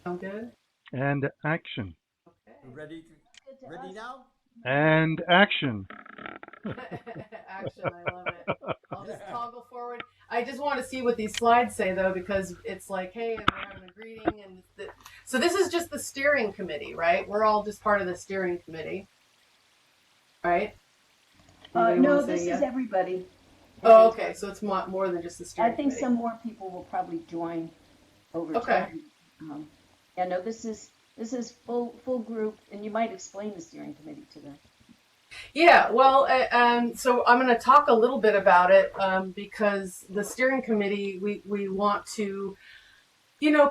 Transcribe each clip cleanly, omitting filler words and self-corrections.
Sound good? And action. Okay. Ready? Good to Ready us. now? And action. Action, I love it. I'll just toggle forward. I just want to see what these slides say though, because it's like, hey, we're having a greeting, and so this is just the steering committee, right? We're all just part of the steering committee, right? Anybody want No, to say this is yes? everybody. Oh, And okay. So it's more than just the I steering think committee. some more people will probably join over Okay. time. Um, yeah, no, this is full group, and you might explain the steering committee to them. Yeah, well, so I'm going to talk a little bit about it because the steering committee, we want to,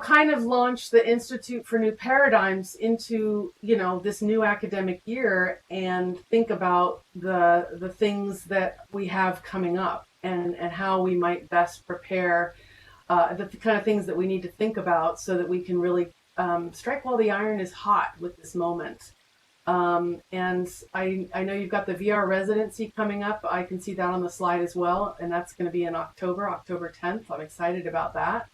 kind of launch the Institute for New Paradigms into, this new academic year and think about the things that we have coming up and how we might best prepare the kind of things that we need to think about so that we can really strike while the iron is hot with this moment. And I know you've got the VR residency coming up. I can see that on the slide as well. And that's going to be in October 10th. I'm excited about that.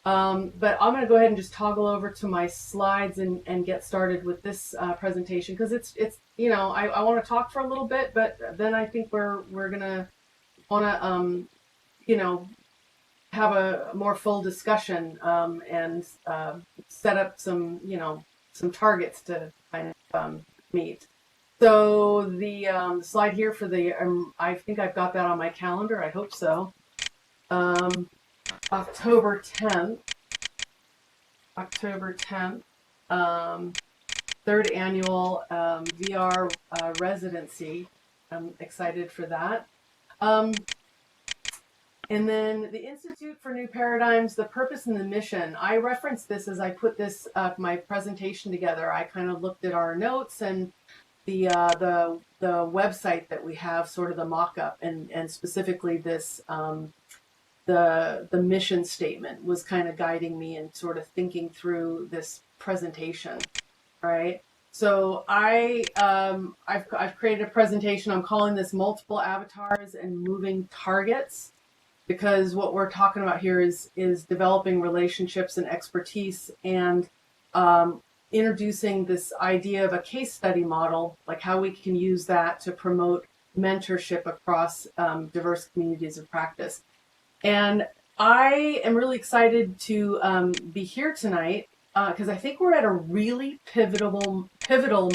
But I'm going to go ahead and just toggle over to my slides and get started with this presentation because it's I want to talk for a little bit, but then I think we're going to want to, you know, have a more full discussion and set up some targets to kind of meet. So the slide here for the I think I've got that on my calendar. I hope so. October 10th. October 10th. Third annual VR residency. I'm excited for that. And then the Institute for New Paradigms, the purpose and the mission. I referenced this as I put this my presentation together. I kind of looked at our notes and the website that we have, sort of the mock-up, and specifically this the mission statement was kind of guiding me and sort of thinking through this presentation. Right. So I've created a presentation. I'm calling this multiple avatars and moving targets, because what we're talking about here is developing relationships and expertise and introducing this idea of a case study model, like how we can use that to promote mentorship across diverse communities of practice. And I am really excited to be here tonight because I think we're at a really pivotal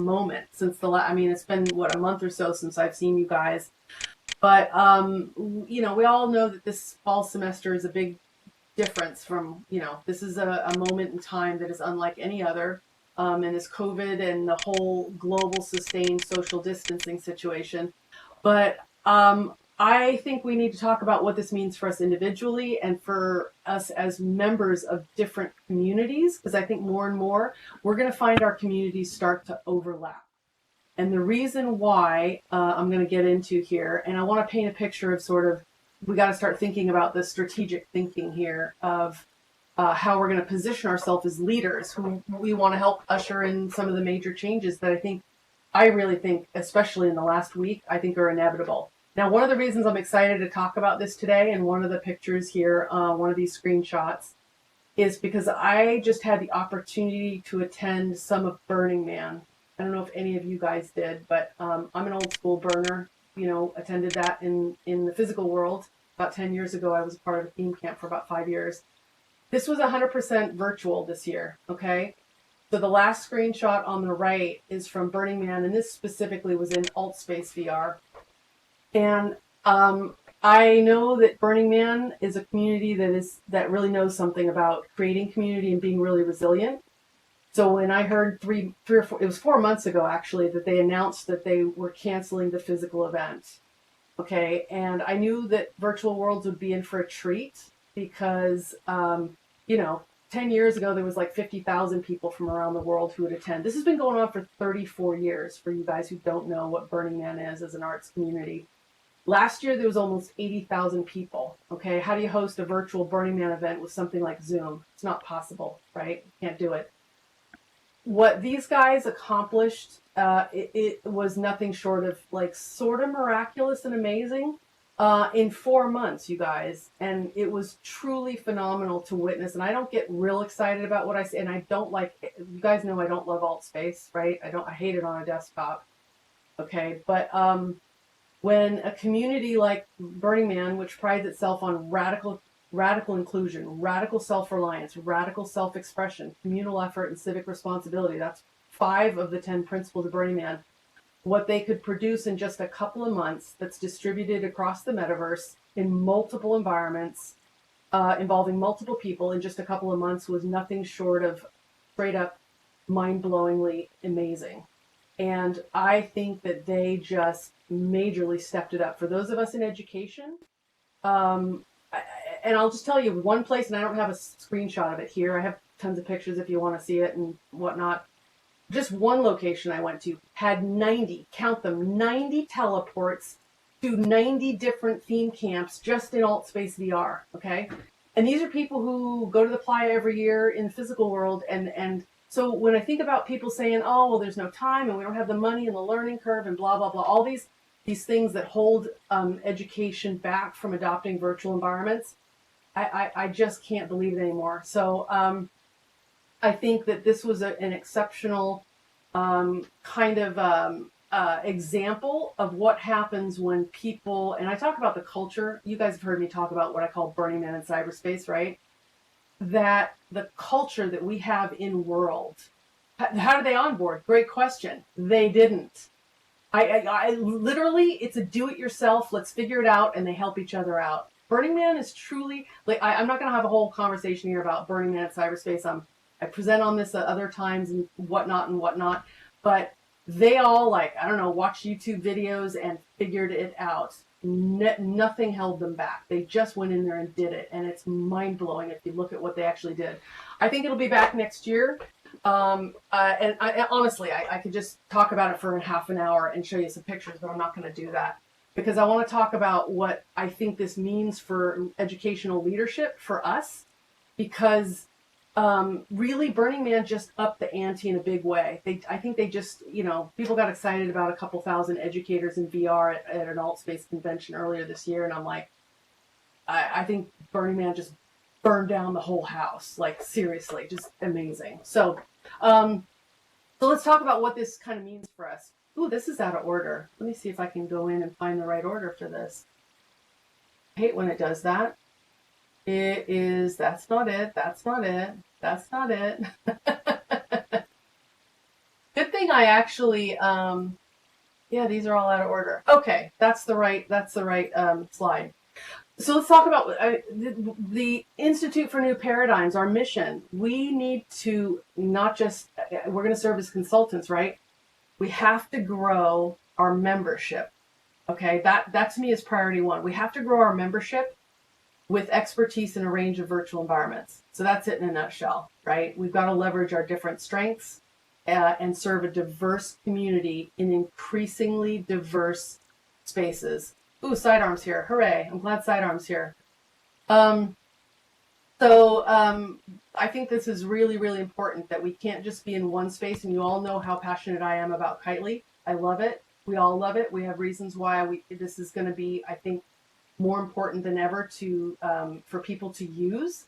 moment since it's been a month or so since I've seen you guys. But we all know that this fall semester is a big difference from, this is a moment in time that is unlike any other. And this COVID and the whole global sustained social distancing situation. But I think we need to talk about what this means for us individually and for us as members of different communities, because I think more and more we're going to find our communities start to overlap. And the reason why I'm going to get into here, and I want to paint a picture of sort of, we got to start thinking about the strategic thinking here of how we're going to position ourselves as leaders who we want to help usher in some of the major changes that I really think, especially in the last week, I think are inevitable. Now, one of the reasons I'm excited to talk about this today, and one of the pictures here, one of these screenshots, is because I just had the opportunity to attend some of Burning Man. I don't know if any of you guys did, but I'm an old school burner. Attended that in the physical world. About 10 years ago, I was a part of a theme camp for about 5 years. This was 100% virtual this year, okay? So the last screenshot on the right is from Burning Man, and this specifically was in AltSpace VR. And I know that Burning Man is a community that really knows something about creating community and being really resilient. So when I heard three or four, it was 4 months ago actually, that they announced that they were canceling the physical event. Okay, and I knew that virtual worlds would be in for a treat because, 10 years ago there was like 50,000 people from around the world who would attend. This has been going on for 34 years for you guys who don't know what Burning Man is as an arts community. Last year there was almost 80,000 people. Okay, how do you host a virtual Burning Man event with something like Zoom? It's not possible, right? You can't do it. What these guys accomplished, it was nothing short of like sort of miraculous and amazing. in 4 months, you guys. And it was truly phenomenal to witness. And I don't get real excited about what I say. And I don't like, you guys know I don't love alt space, right? I hate it on a desktop. Okay. But when a community like Burning Man, which prides itself on radical inclusion, radical self-reliance, radical self-expression, communal effort, and civic responsibility, that's 5 of the 10 principles of Burning Man. What they could produce in just a couple of months that's distributed across the metaverse in multiple environments, involving multiple people in just a couple of months was nothing short of straight up mind-blowingly amazing. And I think that they just majorly stepped it up. For those of us in education, and I'll just tell you one place, and I don't have a screenshot of it here. I have tons of pictures if you want to see it and whatnot. Just one location I went to had 90, count them, 90 teleports to 90 different theme camps just in Alt Space VR, okay? And these are people who go to the playa every year in the physical world. And so when I think about people saying, oh, well, there's no time and we don't have the money and the learning curve and blah, blah, blah, all these things that hold education back from adopting virtual environments, I just can't believe it anymore. So I think that this was an exceptional kind of example of what happens when people, and I talk about the culture. You guys have heard me talk about what I call Burning Man in cyberspace, right? That the culture that we have in world, how did they onboard? Great question. They didn't. I literally, it's a do-it-yourself. Let's figure it out, and they help each other out. Burning Man is truly like I'm not going to have a whole conversation here about Burning Man at cyberspace. I present on this at other times and whatnot, but they all I don't know, watched YouTube videos and figured it out. Nothing held them back. They just went in there and did it, and it's mind blowing if you look at what they actually did. I think it'll be back next year. And I honestly, I could just talk about it for half an hour and show you some pictures, but I'm not going to do that because I want to talk about what I think this means for educational leadership for us, because really Burning Man just upped the ante in a big way. I think they just, people got excited about a couple thousand educators in VR at an alt space convention earlier this year. And I'm like, I think Burning Man just burned down the whole house. Like seriously, just amazing. So let's talk about what this kind of means for us. Ooh, this is out of order. Let me see if I can go in and find the right order for this. I hate when it does that. It is, that's not it. Good thing I actually, yeah, these are all out of order. Okay, that's the right slide. So let's talk about the Institute for New Paradigms, our mission. We need to not just, we're going to serve as consultants, right? We have to grow our membership. Okay, that to me is priority 1. We have to grow our membership with expertise in a range of virtual environments. So that's it in a nutshell, right? We've got to leverage our different strengths and serve a diverse community in increasingly diverse spaces. Ooh, sidearms here. Hooray. I'm glad sidearms here. I think this is really, really important that we can't just be in one space. And you all know how passionate I am about Kitely. I love it. We all love it. We have reasons why this is going to be, I think, more important than ever for people to use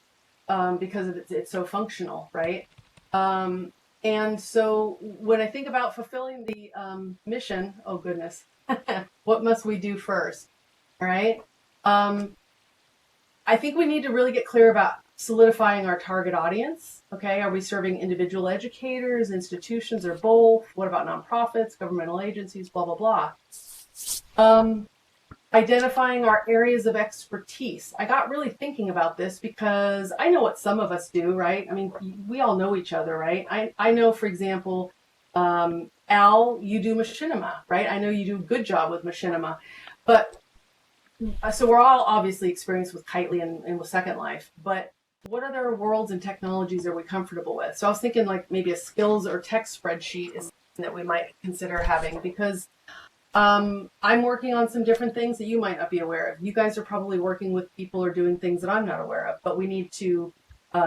because it's so functional, right? And so when I think about fulfilling the mission, oh goodness, what must we do first? All right. I think we need to really get clear about solidifying our target audience. Okay. Are we serving individual educators, institutions, or both? What about nonprofits, governmental agencies, blah, blah, blah. Identifying our areas of expertise. I got really thinking about this because I know what some of us do, right? I mean, we all know each other, right? I know, for example, Al, you do machinima, right? I know you do a good job with machinima. But so we're all obviously experienced with Kitely and with Second Life, but what other worlds and technologies are we comfortable with? So I was thinking like maybe a skills or tech spreadsheet is something that we might consider having, because I'm working on some different things that you might not be aware of. You guys are probably working with people or doing things that I'm not aware of, but we need to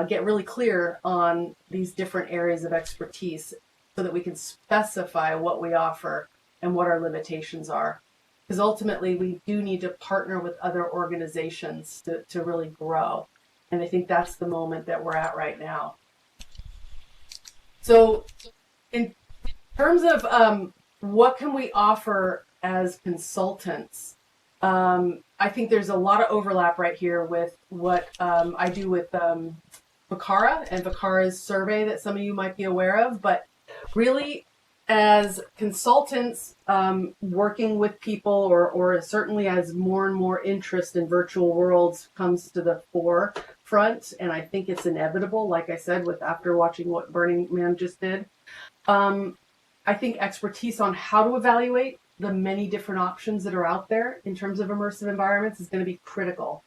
get really clear on these different areas of expertise so that we can specify what we offer and what our limitations are. because ultimately we do need to partner with other organizations to really grow. And I think that's the moment that we're at right now. So in terms of what can we offer as consultants, I think there's a lot of overlap right here with what I do with Vicara and Vicara's survey that some of you might be aware of. But really, as consultants working with people, or certainly as more and more interest in virtual worlds comes to the forefront, and I think it's inevitable, like I said, with after watching what Burning Man just did, I think expertise on how to evaluate the many different options that are out there in terms of immersive environments is going to be critical.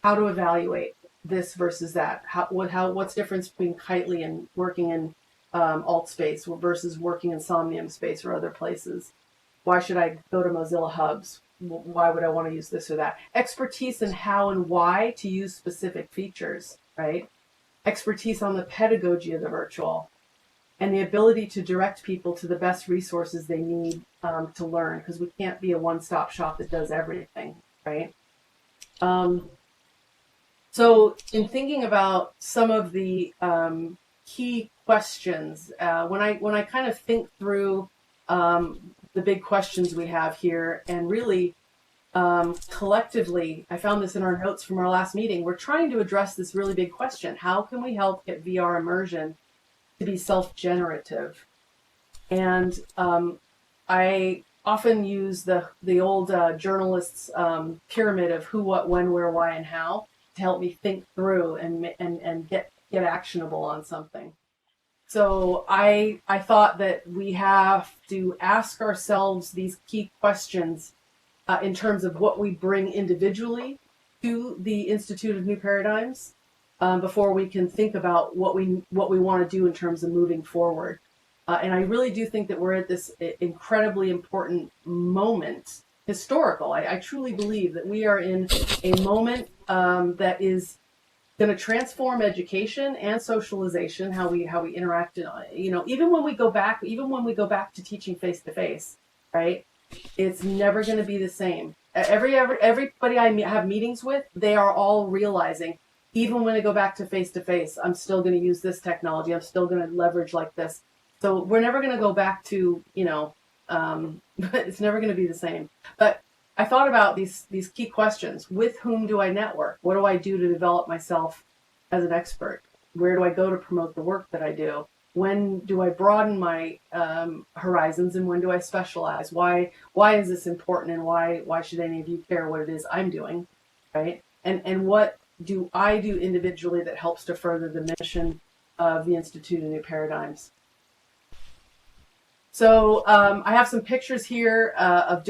How to evaluate this versus that. What's the difference between Kitely and working in alt space versus working in Somnium space or other places? Why should I go to Mozilla Hubs? Why would I want to use this or that? Expertise in how and why to use specific features, right? Expertise on the pedagogy of the virtual, and the ability to direct people to the best resources they need to learn, because we can't be a one-stop shop that does everything, right? So in thinking about some of the key questions, when I kind of think through the big questions we have here, and really collectively, I found this in our notes from our last meeting, we're trying to address this really big question. How can we help get VR immersion to be self-generative? And I often use the old journalists' pyramid of who, what, when, where, why, and how to help me think through and get actionable on something. So I thought that we have to ask ourselves these key questions in terms of what we bring individually to the Institute of New Paradigms before we can think about what we want to do in terms of moving forward. And I really do think that we're at this incredibly important moment, historical. I truly believe that we are in a moment that is going to transform education and socialization, how we interact. Even when we go back to teaching face to face, right? It's never going to be the same. Everybody I have meetings with, they are all realizing, even when I go back to face, I'm still going to use this technology. I'm still going to leverage like this. So we're never going to go back to, it's never going to be the same. But I thought about these key questions. With whom do I network? What do I do to develop myself as an expert? Where do I go to promote the work that I do? When do I broaden my horizons, and when do I specialize? Why is this important, and why should any of you care what it is I'm doing, right? And what do I do individually that helps to further the mission of the Institute of New Paradigms? So I have some pictures here of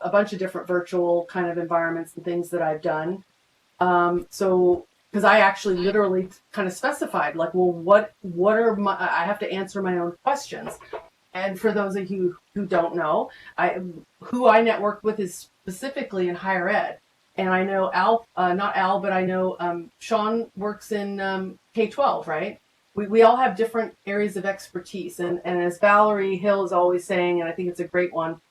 a bunch of different virtual kind of environments and things that I've done. Because I actually literally kind of specified, like, well, what are I have to answer my own questions. And for those of you who don't know, who I network with is specifically in higher ed. And I know but I know Sean works in K-12, right? We all have different areas of expertise. And as Valerie Hill is always saying, and I think it's a great one,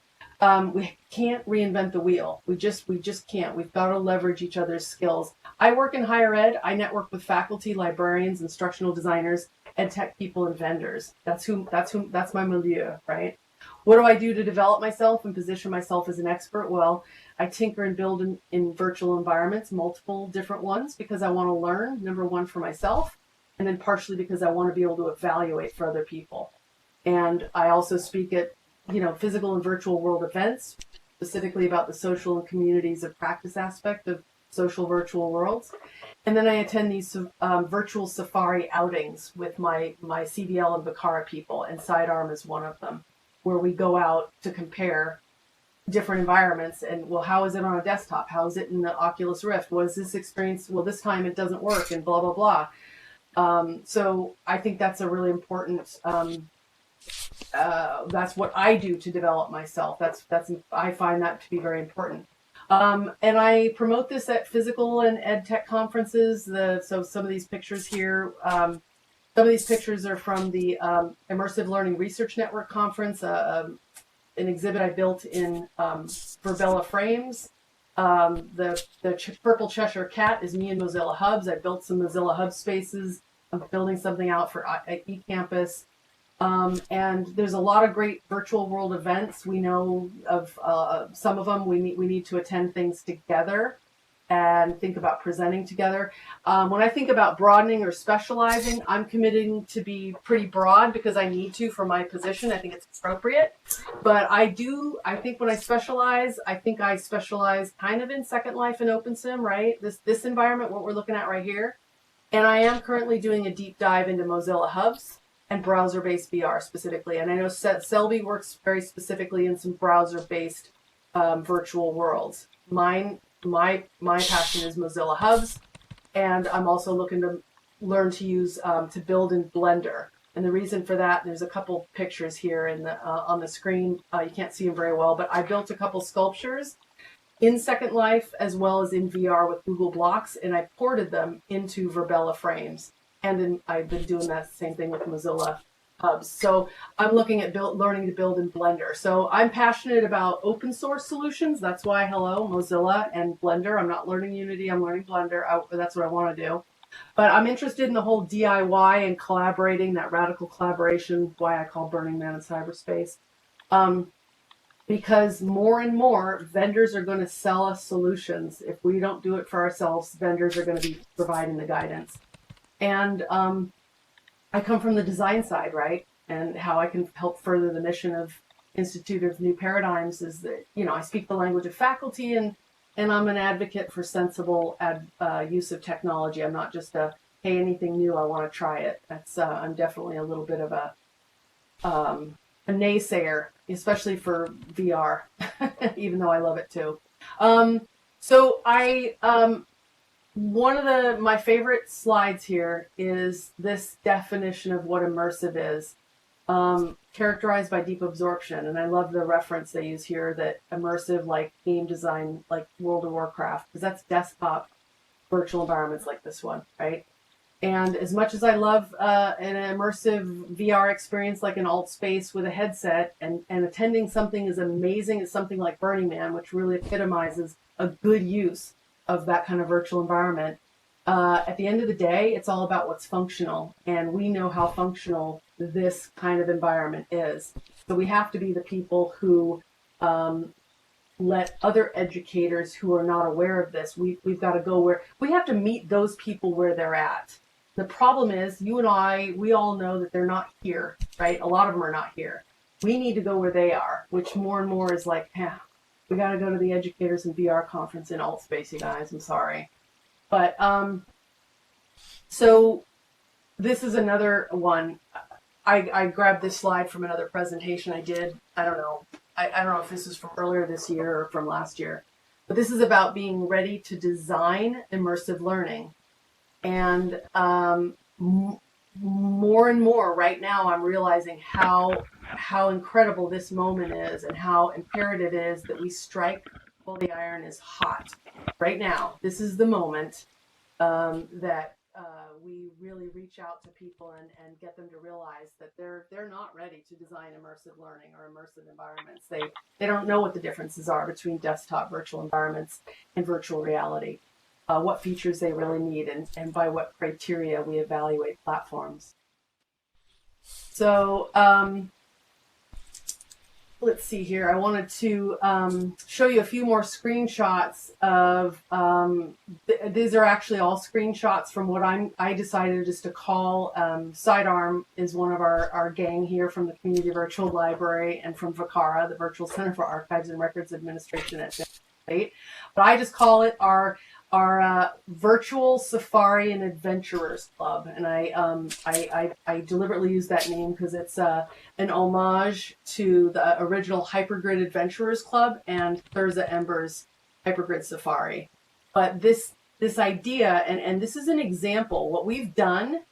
we can't reinvent the wheel. We just can't. We've got to leverage each other's skills. I work in higher ed. I network with faculty, librarians, instructional designers, ed tech people, and vendors. That's my milieu, right? What do I do to develop myself and position myself as an expert? Well, I tinker and build in virtual environments, multiple different ones, because I want to learn, number one, for myself, and then partially because I want to be able to evaluate for other people. And I also speak at physical and virtual world events, specifically about the social and communities of practice aspect of social virtual worlds. And then I attend these virtual safari outings with my CDL and Vicara people, and Sidearm is one of them, where we go out to compare different environments. And, well, how is it on a desktop? How is it in the Oculus Rift? What is this experience? Well, this time it doesn't work, and blah, blah, blah. So I think that's a really important that's what I do to develop myself. I find that to be very important. And I promote this at physical and ed tech conferences. So some of these pictures here, some of these pictures are from the Immersive Learning Research Network conference. an exhibit I built in Verbella frames. The purple Cheshire cat is me and Mozilla Hubs. I built some Mozilla Hub spaces. I'm building something out for eCampus. And there's a lot of great virtual world events. We know of some of them. We need to attend things together and think about presenting together. When I think about broadening or specializing, I'm committing to be pretty broad because I need to for my position. I think it's appropriate. But I think when I specialize, I think I specialize kind of in Second Life and OpenSim, right? This environment, what we're looking at right here. And I am currently doing a deep dive into Mozilla Hubs and browser-based VR specifically. And I know Selby works very specifically in some browser-based virtual worlds. My passion is Mozilla Hubs, and I'm also looking to learn to use to build in Blender. And the reason for that, there's a couple pictures here in the on the screen. You can't see them very well, but I built a couple sculptures in Second Life as well as in VR with Google Blocks, and I ported them into Verbella frames. And I've been doing that same thing with Mozilla Hubs. So I'm looking at learning to build in Blender. So I'm passionate about open source solutions. That's why, hello, Mozilla and Blender. I'm not learning Unity, I'm learning Blender. That's what I want to do. But I'm interested in the whole DIY and collaborating, that radical collaboration, why I call Burning Man in cyberspace. Because more and more vendors are going to sell us solutions. If we don't do it for ourselves, vendors are going to be providing the guidance. And I come from the design side, right? And how I can help further the mission of Institute of New Paradigms is that, I speak the language of faculty and I'm an advocate for sensible use of technology. I'm not just hey, anything new, I want to try it. I'm definitely a little bit of a naysayer, especially for VR, even though I love it too. One of my favorite slides here is this definition of what immersive is, characterized by deep absorption. And I love the reference they use here that immersive, like game design, like World of Warcraft, because that's desktop virtual environments like this one, right? And as much as I love an immersive VR experience like an alt space with a headset and attending something as amazing as something like Burning Man, which really epitomizes a good use of that kind of virtual environment, at the end of the day, it's all about what's functional. And we know how functional this kind of environment is. So we have to be the people who let other educators who are not aware of this, we've got to go where, we have to meet those people where they're at. The problem is, you and I, we all know that they're not here, right? A lot of them are not here. We need to go where they are, which more and more is like, we got to go to the Educators in VR conference in Altspace, you guys. I'm sorry. But, so this is another one. I grabbed this slide from another presentation I did. I don't know. I don't know if this is from earlier this year or from last year. But this is about being ready to design immersive learning. And more and more right now, I'm realizing how incredible this moment is and how imperative it is that we strike while the iron is hot. Right now, this is the moment that we really reach out to people and get them to realize that they're not ready to design immersive learning or immersive environments. They don't know what the differences are between desktop virtual environments and virtual reality. What features they really need and by what criteria we evaluate platforms. So let's see here. I wanted to show you a few more screenshots of, these are actually all screenshots from what I decided just to call, Sidearm is one of our gang here from the Community Virtual Library and from VCARA, the Virtual Center for Archives and Records Administration at State. But I just call it our Virtual Safari and Adventurers Club, and I deliberately use that name because it's an homage to the original Hypergrid Adventurers Club and Thurza Ember's Hypergrid Safari. But this idea, and this is an example, what we've done,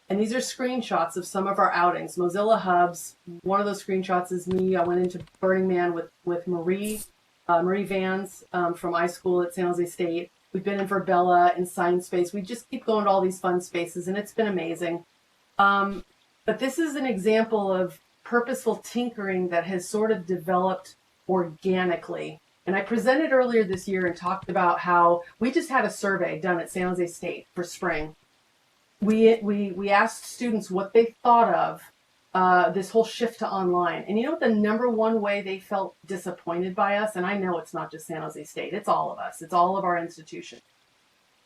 and these are screenshots of some of our outings. Mozilla Hubs, one of those screenshots is me. I went into Burning Man with Marie Vans from iSchool at San Jose State. We've been in Verbella and Science Space. We just keep going to all these fun spaces, and it's been amazing. But this is an example of purposeful tinkering that has sort of developed organically. And I presented earlier this year and talked about how we just had a survey done at San Jose State for spring. We asked students what they thought of this whole shift to online. And you know what the number one way they felt disappointed by us? And I know it's not just San Jose State, it's all of us, it's all of our institutions.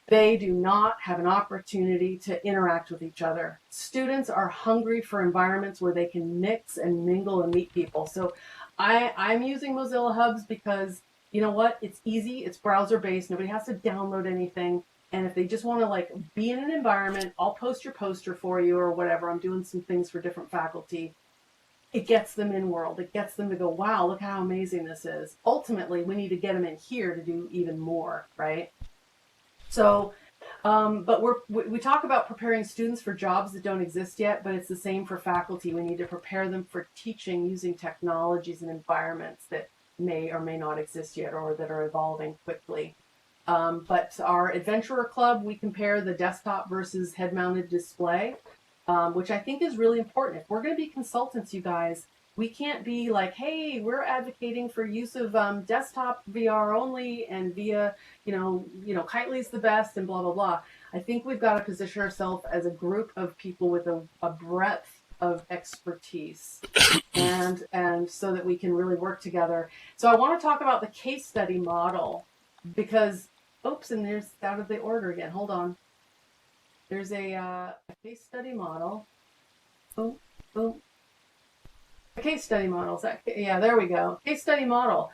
They do not have an opportunity to interact with each other. Students are hungry for environments where they can mix and mingle and meet people. So I'm using Mozilla Hubs because, you know what, it's easy, it's browser-based, nobody has to download anything. And if they just want to like be in an environment, I'll post your poster for you or whatever. I'm doing some things for different faculty. It gets them in world. It gets them to go, wow, look how amazing this is. Ultimately, we need to get them in here to do even more, right? So, but we talk about preparing students for jobs that don't exist yet, but it's the same for faculty. We need to prepare them for teaching using technologies and environments that may or may not exist yet or that are evolving quickly. But our Adventurer Club, we compare the desktop versus head-mounted display, which I think is really important. If we're going to be consultants, you guys, we can't be like, hey, we're advocating for use of desktop VR only and via, Kitely's the best and blah, blah, blah. I think we've got to position ourselves as a group of people with a breadth of expertise and so that we can really work together. So I want to talk about the case study model because, oops, and there's out of the order again. Hold on. There's a case study model. Boom, boom. A case study model. Yeah, there we go. Case study model.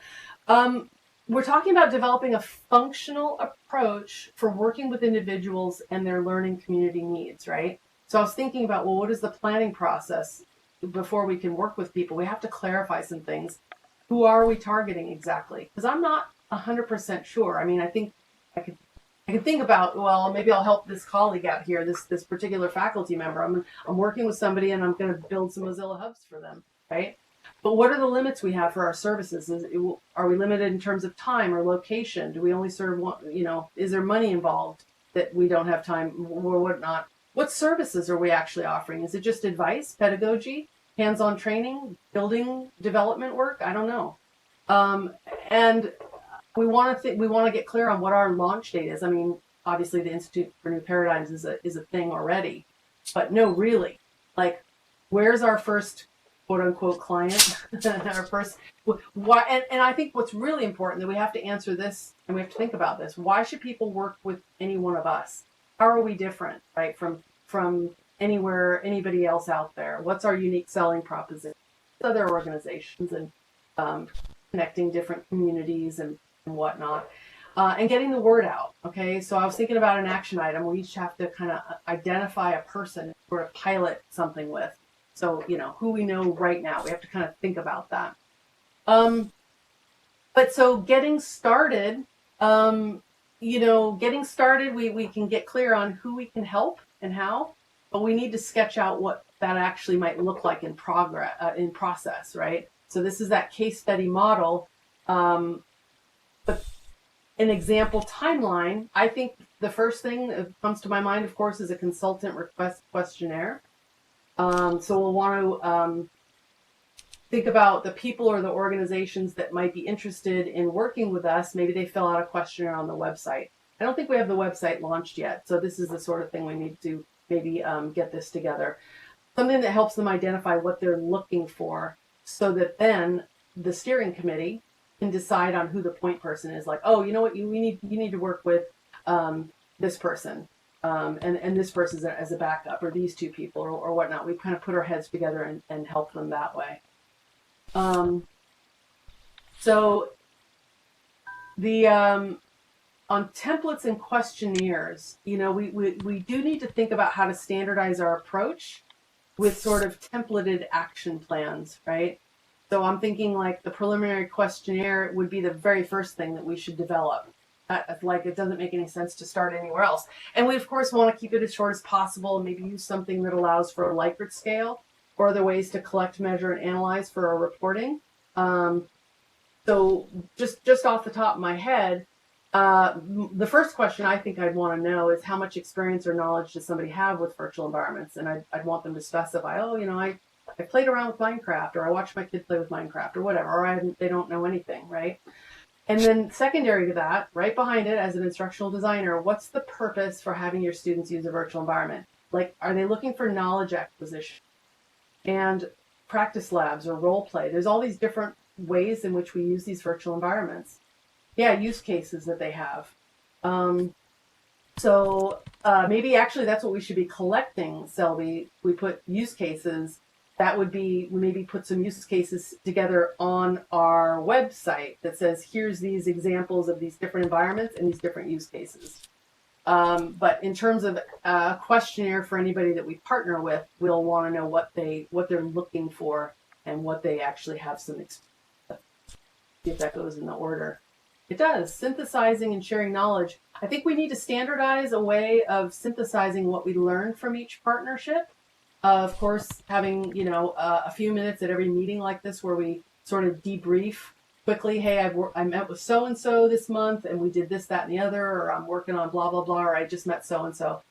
We're talking about developing a functional approach for working with individuals and their learning community needs, right? So I was thinking about, well, what is the planning process before we can work with people? We have to clarify some things. Who are we targeting exactly? Because I'm not 100% sure. I mean, I think I can think about, well, maybe I'll help this colleague out here, this particular faculty member. I'm working with somebody and I'm going to build some Mozilla Hubs for them, right? But what are the limits we have for our services? Are we limited in terms of time or location? Do we only serve one, is there money involved that we don't have time or whatnot? What services are we actually offering? Is it just advice, pedagogy, hands-on training, building development work? I don't know. And we want to get clear on what our launch date is. I mean, obviously the Institute for New Paradigms is a thing already, but no, really, like, where's our first quote unquote client? Our first, why? And I think what's really important that we have to answer this and we have to think about this. Why should people work with any one of us? How are we different, right, from anybody else out there? What's our unique selling proposition? Other organizations and connecting different communities and whatnot, and getting the word out. Okay, so I was thinking about an action item. We each have to kind of identify a person or to pilot something with. So, who we know right now. We have to kind of think about that. But so getting started, we can get clear on who we can help and how, but we need to sketch out what that actually might look like in process, right? So this is that case study model. But an example timeline, I think the first thing that comes to my mind, of course, is a consultant request questionnaire. So we'll want to think about the people or the organizations that might be interested in working with us. Maybe they fill out a questionnaire on the website. I don't think we have the website launched yet, so this is the sort of thing we need to maybe get this together. Something that helps them identify what they're looking for so that then the steering committee can decide on who the point person is. Like, oh, you know what, you need to work with this person. And this person as a backup, or these two people, or whatnot. We kind of put our heads together and help them that way. So the on templates and questionnaires, we do need to think about how to standardize our approach with sort of templated action plans, right? So I'm thinking like the preliminary questionnaire would be the very first thing that we should develop. Like, it doesn't make any sense to start anywhere else. And we, of course, want to keep it as short as possible and maybe use something that allows for a Likert scale or other ways to collect, measure, and analyze for our reporting. So just off the top of my head, the first question I think I'd want to know is how much experience or knowledge does somebody have with virtual environments? And I'd want them to specify, I I played around with Minecraft, or I watched my kid play with Minecraft, or whatever, or they don't know anything, right? And then secondary to that, right behind it, as an instructional designer, what's the purpose for having your students use a virtual environment? Like, are they looking for knowledge acquisition and practice labs or role play? There's all these different ways in which we use these virtual environments. Yeah, use cases that they have. So maybe actually that's what we should be collecting, Selby. We put use cases. That would be, we maybe put some use cases together on our website that says, here's these examples of these different environments and these different use cases. But in terms of a questionnaire for anybody that we partner with, we'll want to know what they're looking for and what they actually have some experience. See if that goes in the order. It does. Synthesizing and sharing knowledge. I think we need to standardize a way of synthesizing what we learned from each partnership. Of course, having, a few minutes at every meeting like this where we sort of debrief quickly. Hey, I met with so-and-so this month and we did this, that, and the other, or I'm working on blah, blah, blah, or I just met so-and-so.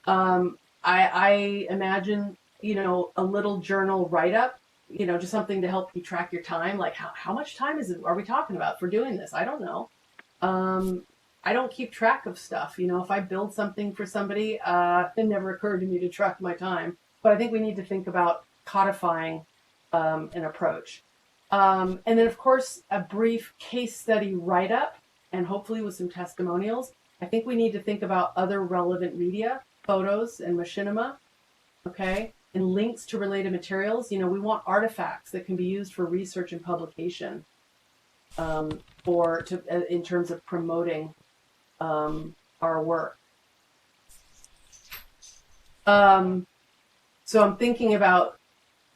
I imagine, a little journal write-up, just something to help you track your time. Like how much time are we talking about for doing this? I don't know. I don't keep track of stuff. If I build something for somebody, it never occurred to me to track my time. But I think we need to think about codifying an approach. And then, of course, a brief case study write-up, and hopefully with some testimonials. I think we need to think about other relevant media, photos and machinima, okay, and links to related materials. We want artifacts that can be used for research and publication, in terms of promoting our work. So I'm thinking about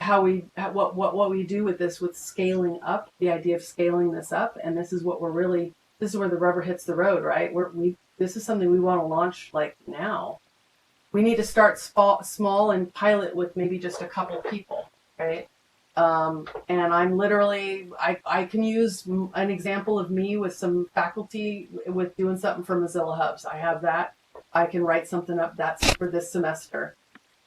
what we do with this, with scaling up, the idea of scaling this up, and this is where the rubber hits the road, right? This is something we want to launch like now. We need to start small and pilot with maybe just a couple people, right? And I'm literally, I can use an example of me with some faculty with doing something for Mozilla Hubs. I have that. I can write something up that's for this semester.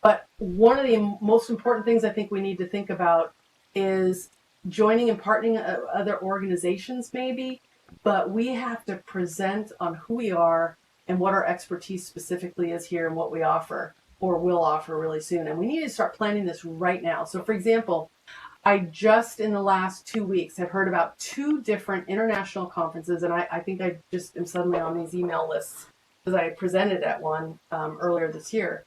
But one of the most important things I think we need to think about is joining and partnering other organizations maybe, but we have to present on who we are and what our expertise specifically is here and what we offer or will offer really soon. And we need to start planning this right now. So for example, I just in the last 2 weeks have heard about 2 different international conferences, and I think I just am suddenly on these email lists because I presented at one earlier this year.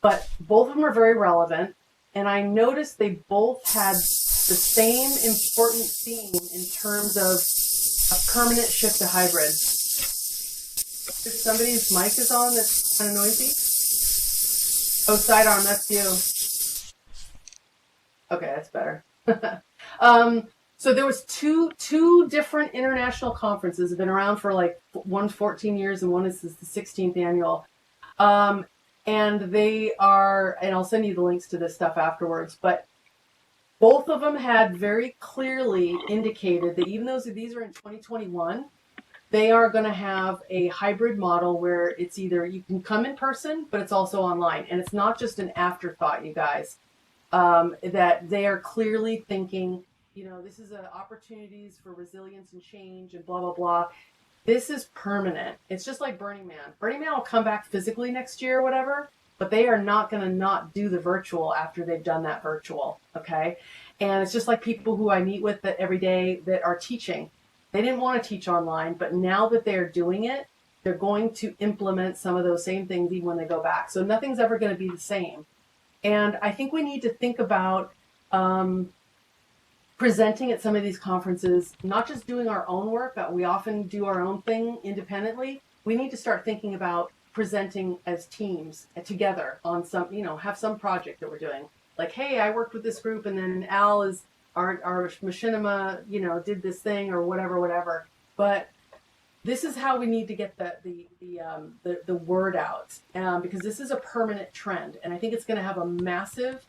But both of them are very relevant, and I noticed they both had the same important theme in terms of a permanent shift to hybrid. If somebody's mic is on that's kind of noisy. Oh, sidearm, that's you. Okay, that's better. So there was two different international conferences have been around for like one's 14 years and one is the 16th annual. And they are, and I'll send you the links to this stuff afterwards, but both of them had very clearly indicated that even though these are in 2021, they are going to have a hybrid model where it's either you can come in person, but it's also online. And it's not just an afterthought, you guys, that they are clearly thinking, this is opportunities for resilience and change and blah, blah, blah. This is permanent. It's just like Burning Man. Burning Man will come back physically next year or whatever, but they are not going to not do the virtual after they've done that virtual, okay? And it's just like people who I meet with that every day that are teaching. They didn't want to teach online, but now that they're doing it, they're going to implement some of those same things even when they go back. So nothing's ever going to be the same. And I think we need to think about presenting at some of these conferences, not just doing our own work, but we often do our own thing independently. We need to start thinking about presenting as teams together on some, have some project that we're doing. Like, hey, I worked with this group and then Al is our machinima, did this thing or whatever. But this is how we need to get the word out because this is a permanent trend. And I think it's going to have a massive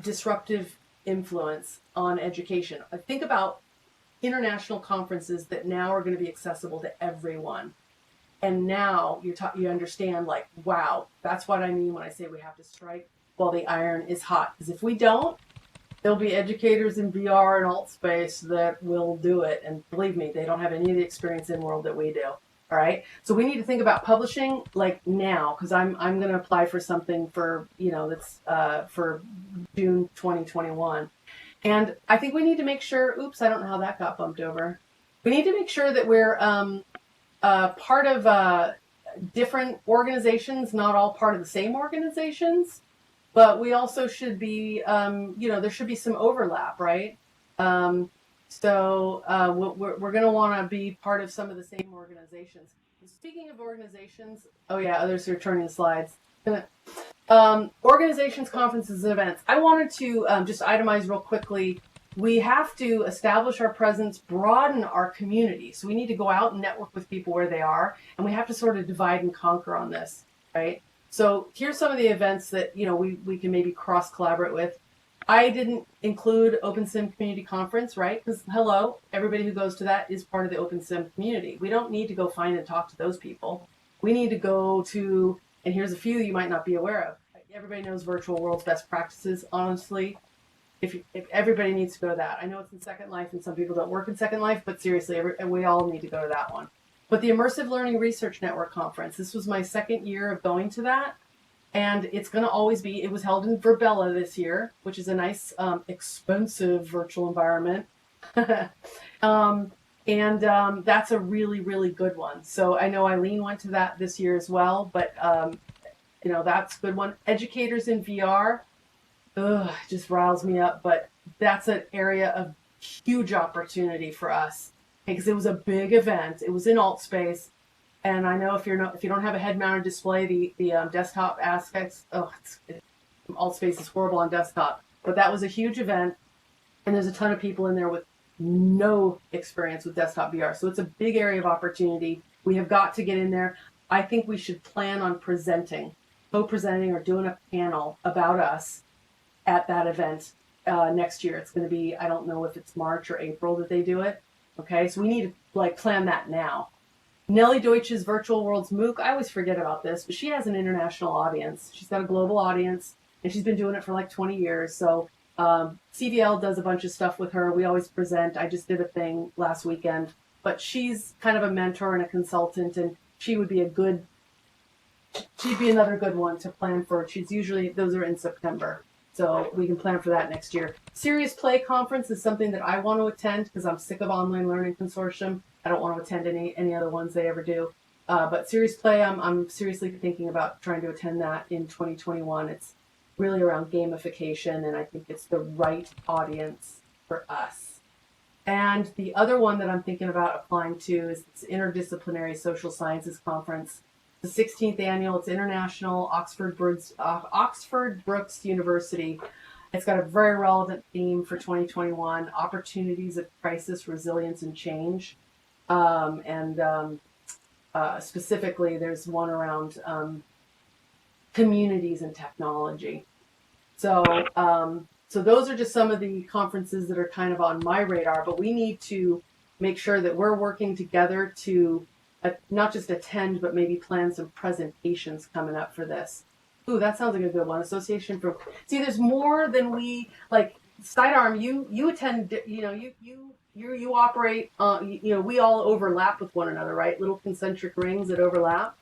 disruptive influence on education. Think about international conferences that now are going to be accessible to everyone. And now you understand, like, wow, that's what I mean when I say we have to strike while the iron is hot. Because if we don't, There'll be educators in VR and alt space that will do it. And believe me, they don't have any of the experience in world that we do. All right. So we need to think about publishing like now, because I'm going to apply for something for, that's for June 2021. And I think we need to make sure, oops, I don't know how that got bumped over. We need to make sure that we're part of different organizations, not all part of the same organizations. But we also should be, there should be some overlap, right? So we're going to want to be part of some of the same organizations. Speaking of organizations, oh yeah, others are turning the slides. Organizations, conferences, and events. I wanted to just itemize real quickly. We have to establish our presence, broaden our community. So we need to go out and network with people where they are, and we have to sort of divide and conquer on this, right? So here's some of the events that we can maybe cross collaborate with. I didn't include OpenSim Community Conference, right? Because hello, everybody who goes to that is part of the OpenSim community. We don't need to go find and talk to those people. We need to go to, and here's a few you might not be aware of. Everybody knows Virtual World's best practices. Honestly, if everybody needs to go to that. I know it's in Second Life and some people don't work in Second Life, but seriously, we all need to go to that one. But the Immersive Learning Research Network Conference, this was my second year of going to that. And it's going to always be, it was held in Virbella this year, which is a nice, expensive virtual environment. That's a really, really good one. So I know Eileen went to that this year as well, but, that's a good one. Educators in VR, it just riles me up, but that's an area of huge opportunity for us. Because it was a big event. It was in alt space, and I know if you don't have a head-mounted display, the desktop aspects. Alt space is horrible on desktop, but that was a huge event, and there's a ton of people in there with no experience with desktop VR. So it's a big area of opportunity. We have got to get in there. I think we should plan on co-presenting or doing a panel about us at that event next year. It's going to be, I don't know if it's March or April that they do it. Okay, so we need to plan that now. Nellie Deutsch's Virtual Worlds MOOC, I always forget about this, but she has an international audience. She's got a global audience, and she's been doing it for like 20 years. So CVL does a bunch of stuff with her. We always present. I just did a thing last weekend. But she's kind of a mentor and a consultant, and she would be she'd be another good one to plan for. Those are in September. So we can plan for that next year. Serious Play Conference is something that I want to attend because I'm sick of Online Learning Consortium. I don't want to attend any other ones they ever do. But Serious Play, I'm seriously thinking about trying to attend that in 2021. It's really around gamification, and I think it's the right audience for us. And the other one that I'm thinking about applying to is this Interdisciplinary Social Sciences Conference. The 16th annual, it's international, Oxford Brookes University. It's got a very relevant theme for 2021, opportunities of crisis, resilience, and change. Specifically, there's one around communities and technology. So those are just some of the conferences that are kind of on my radar, but we need to make sure that we're working together to not just attend, but maybe plan some presentations coming up for this. Ooh, that sounds like a good one. Association for, see, there's more than we, like, Sidearm, you attend, you operate, we all overlap with one another, right? Little concentric rings that overlap.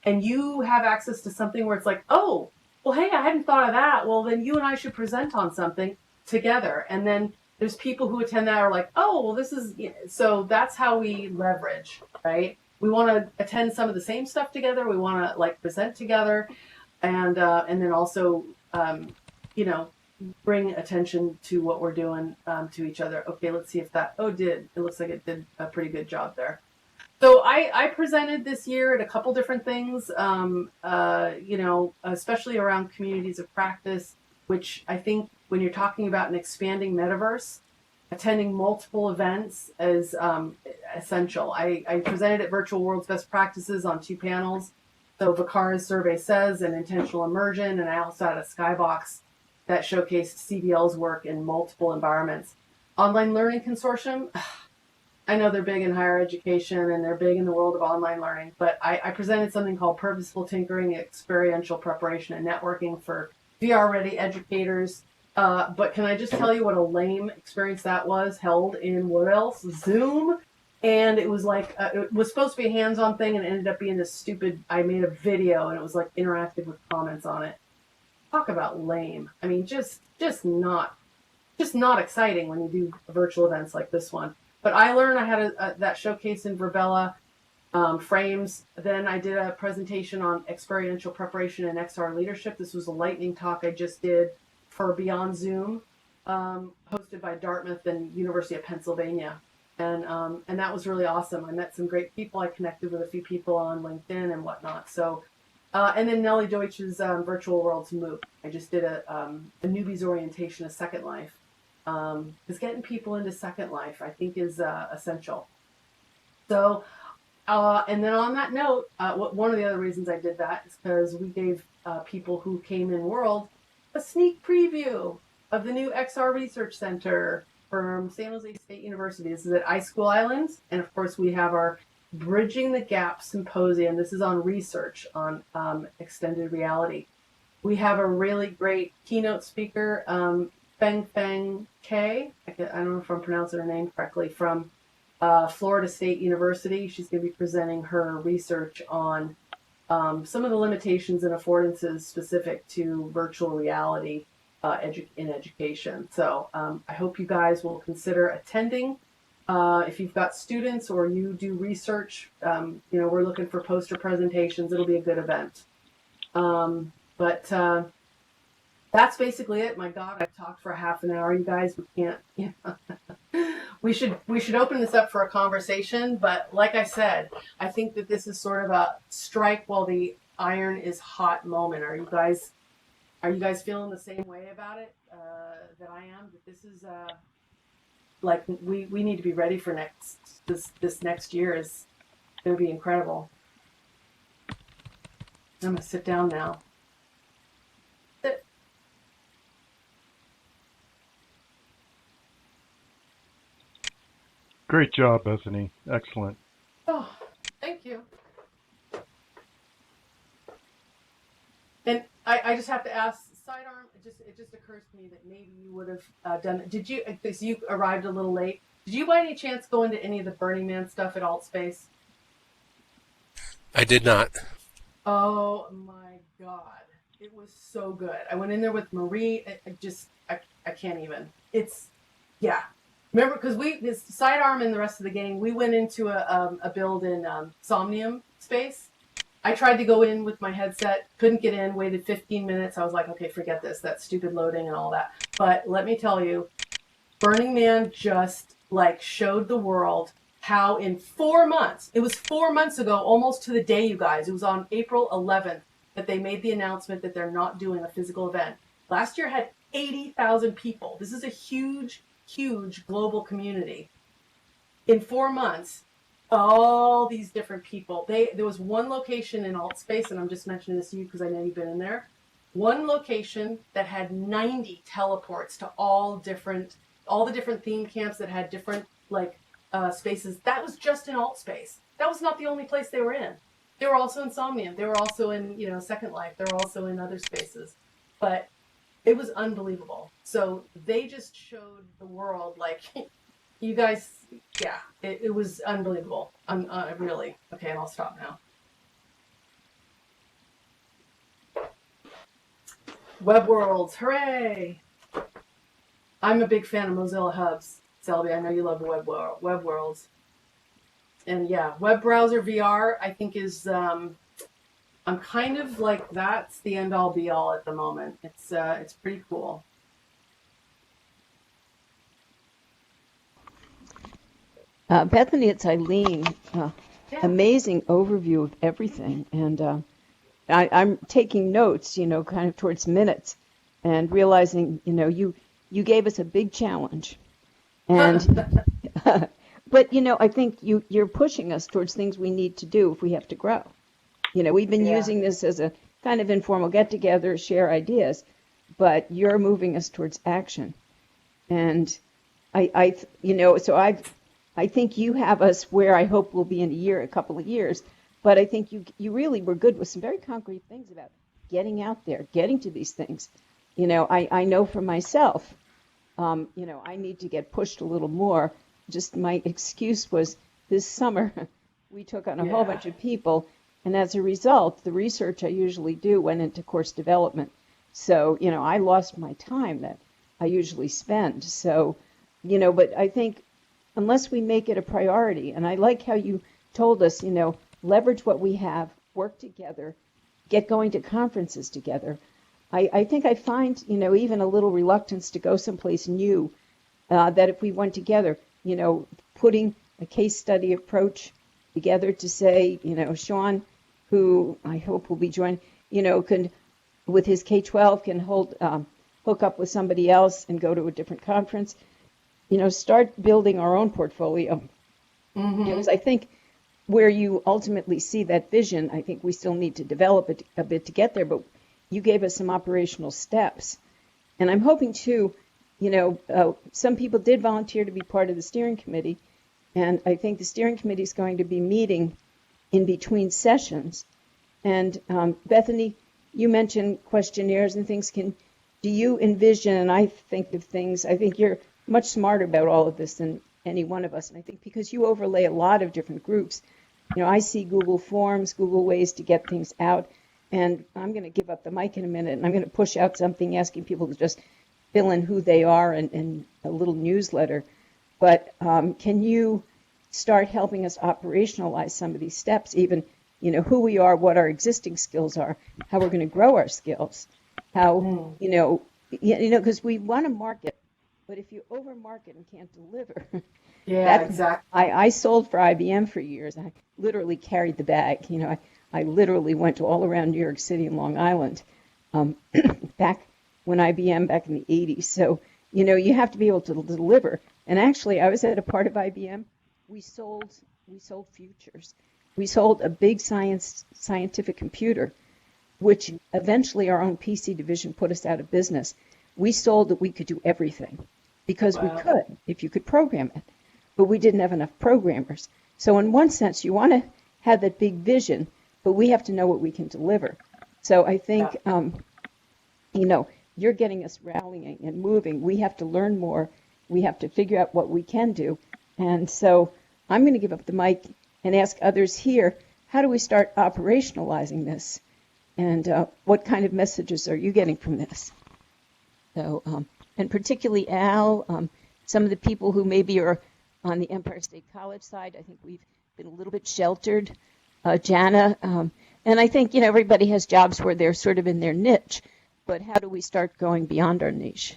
And you have access to something where it's like, oh, well, hey, I hadn't thought of that. Well, then you and I should present on something together. And then there's people who attend that are like, oh, well, this is, so that's how we leverage, right? We want to attend some of the same stuff together. We want to present together, and then also, bring attention to what we're doing to each other. Okay, let's see if that. It looks like it did a pretty good job there. So I presented this year at a couple different things, especially around communities of practice, which I think when you're talking about an expanding metaverse, attending multiple events is essential. I presented at Virtual World's Best Practices on 2 panels. So Vicar's Survey Says and Intentional Immersion, and I also had a skybox that showcased CBL's work in multiple environments. Online Learning Consortium, I know they're big in higher education and they're big in the world of online learning, but I presented something called Purposeful Tinkering, Experiential Preparation and Networking for VR-ready educators. But can I just tell you what a lame experience that was? Held in what else? Zoom. And it was like, it was supposed to be a hands-on thing and it ended up being this stupid, I made a video and it was like interactive with comments on it. Talk about lame. I mean, just not exciting when you do virtual events like this one. But I learned, I had that showcase in Verbella, frames. Then I did a presentation on experiential preparation and XR leadership. This was a lightning talk I just did for Beyond Zoom, hosted by Dartmouth and University of Pennsylvania. And that was really awesome. I met some great people. I connected with a few people on LinkedIn and whatnot. So, and then Nellie Deutsch's Virtual Worlds MOOC. I just did a newbie's orientation of Second Life. Because getting people into Second Life, I think, is essential. So, and then on that note, one of the other reasons I did that is because we gave people who came in World a sneak preview of the new XR Research Center from San Jose State University. This is at iSchool Islands. And of course, we have our Bridging the Gap Symposium. This is on research on extended reality. We have a really great keynote speaker, Feng K. I don't know if I'm pronouncing her name correctly, from Florida State University. She's going to be presenting her research on some of the limitations and affordances specific to virtual reality in education. So I hope you guys will consider attending. If you've got students or you do research, we're looking for poster presentations. It'll be a good event. But that's basically it. My God, I've talked for half an hour. You guys, we can't. We should open this up for a conversation. But like I said, I think that this is sort of a strike while the iron is hot moment. Are you guys feeling the same way about it that I am? That this is like we need to be ready for this next year is going to be incredible. I'm going to sit down now. Great job, Bethany. Excellent. Oh, thank you. And I just have to ask, sidearm. It just occurs to me that maybe you would have done it. Did you? Because you arrived a little late. Did you by any chance go into any of the Burning Man stuff at Altspace? I did not. Oh my God, it was so good. I went in there with Marie. I can't even. It's yeah. Remember, because this sidearm and the rest of the gang, we went into a build in Somnium space. I tried to go in with my headset, couldn't get in, waited 15 minutes. I was like, okay, forget this, that stupid loading and all that. But let me tell you, Burning Man just like showed the world how in 4 months, it was 4 months ago, almost to the day, you guys. It was on April 11th that they made the announcement that they're not doing a physical event. Last year had 80,000 people. This is a huge global community. In 4 months, all these different people. There was one location in Altspace, and I'm just mentioning this to you because I know you've been in there. One location that had 90 teleports to all the different theme camps that had different spaces. That was just in Altspace. That was not the only place they were in. They were also in Somnium. They were also in Second Life. They were also in other spaces, but it was unbelievable. So they just showed the world, like, you guys, yeah, it was unbelievable. Really. Okay, and I'll stop now. Web Worlds, hooray! I'm a big fan of Mozilla Hubs. Selby, I know you love Web Worlds. And yeah, web browser VR, I think is, I'm kind of like, that's the end all be all at the moment. It's pretty cool. Bethany, it's Eileen. Yeah. Amazing overview of everything. And I'm taking notes, kind of towards minutes and realizing, you gave us a big challenge. And, but, I think you're pushing us towards things we need to do if we have to grow. We've been using this as a kind of informal get-together, share ideas, but you're moving us towards action. And I think you have us where I hope we'll be in a couple of years. But I think you really were good with some very concrete things about getting out there, getting to these things. I know for myself, I need to get pushed a little more. Just my excuse was this summer we took on a whole Yeah. bunch of people, and as a result, the research I usually do went into course development. So, I lost my time that I usually spend. So, but I think unless we make it a priority, and I like how you told us, leverage what we have, work together, get going to conferences together. I think I find, even a little reluctance to go someplace new, that if we went together, putting a case study approach together to say, Sean, who I hope will be joining, can, with his K-12, can hook up with somebody else and go to a different conference, start building our own portfolio. Because I think where you ultimately see that vision, I think we still need to develop it a bit to get there, but you gave us some operational steps. And I'm hoping too, some people did volunteer to be part of the steering committee, and I think the steering committee is going to be meeting in between sessions. And Bethany, you mentioned questionnaires and things. Do you envision, and I think of things, I think you're much smarter about all of this than any one of us, and I think because you overlay a lot of different groups, I see Google Forms, Google ways to get things out, and I'm going to give up the mic in a minute, and I'm going to push out something asking people to just fill in who they are and a little newsletter. But can you start helping us operationalize some of these steps, even, who we are, what our existing skills are, how we're going to grow our skills, how, because we want to market, but if you over-market and can't deliver, Yeah, exactly. I sold for IBM for years. I literally carried the bag. I literally went all around New York City and Long Island back when IBM back in the 80s. So, you have to be able to deliver. And actually, I was at a part of IBM. We sold futures. We sold a big scientific computer, which eventually our own PC division put us out of business. We sold that we could do everything because we could, if you could program it. But we didn't have enough programmers. So in one sense, you want to have that big vision, but we have to know what we can deliver. So I think, you're getting us rallying and moving. We have to learn more. We have to figure out what we can do. And so I'm going to give up the mic and ask others here, how do we start operationalizing this? And what kind of messages are you getting from this? So, and particularly Al, some of the people who maybe are on the Empire State College side, I think we've been a little bit sheltered. Jana, and I think, everybody has jobs where they're sort of in their niche, but how do we start going beyond our niche?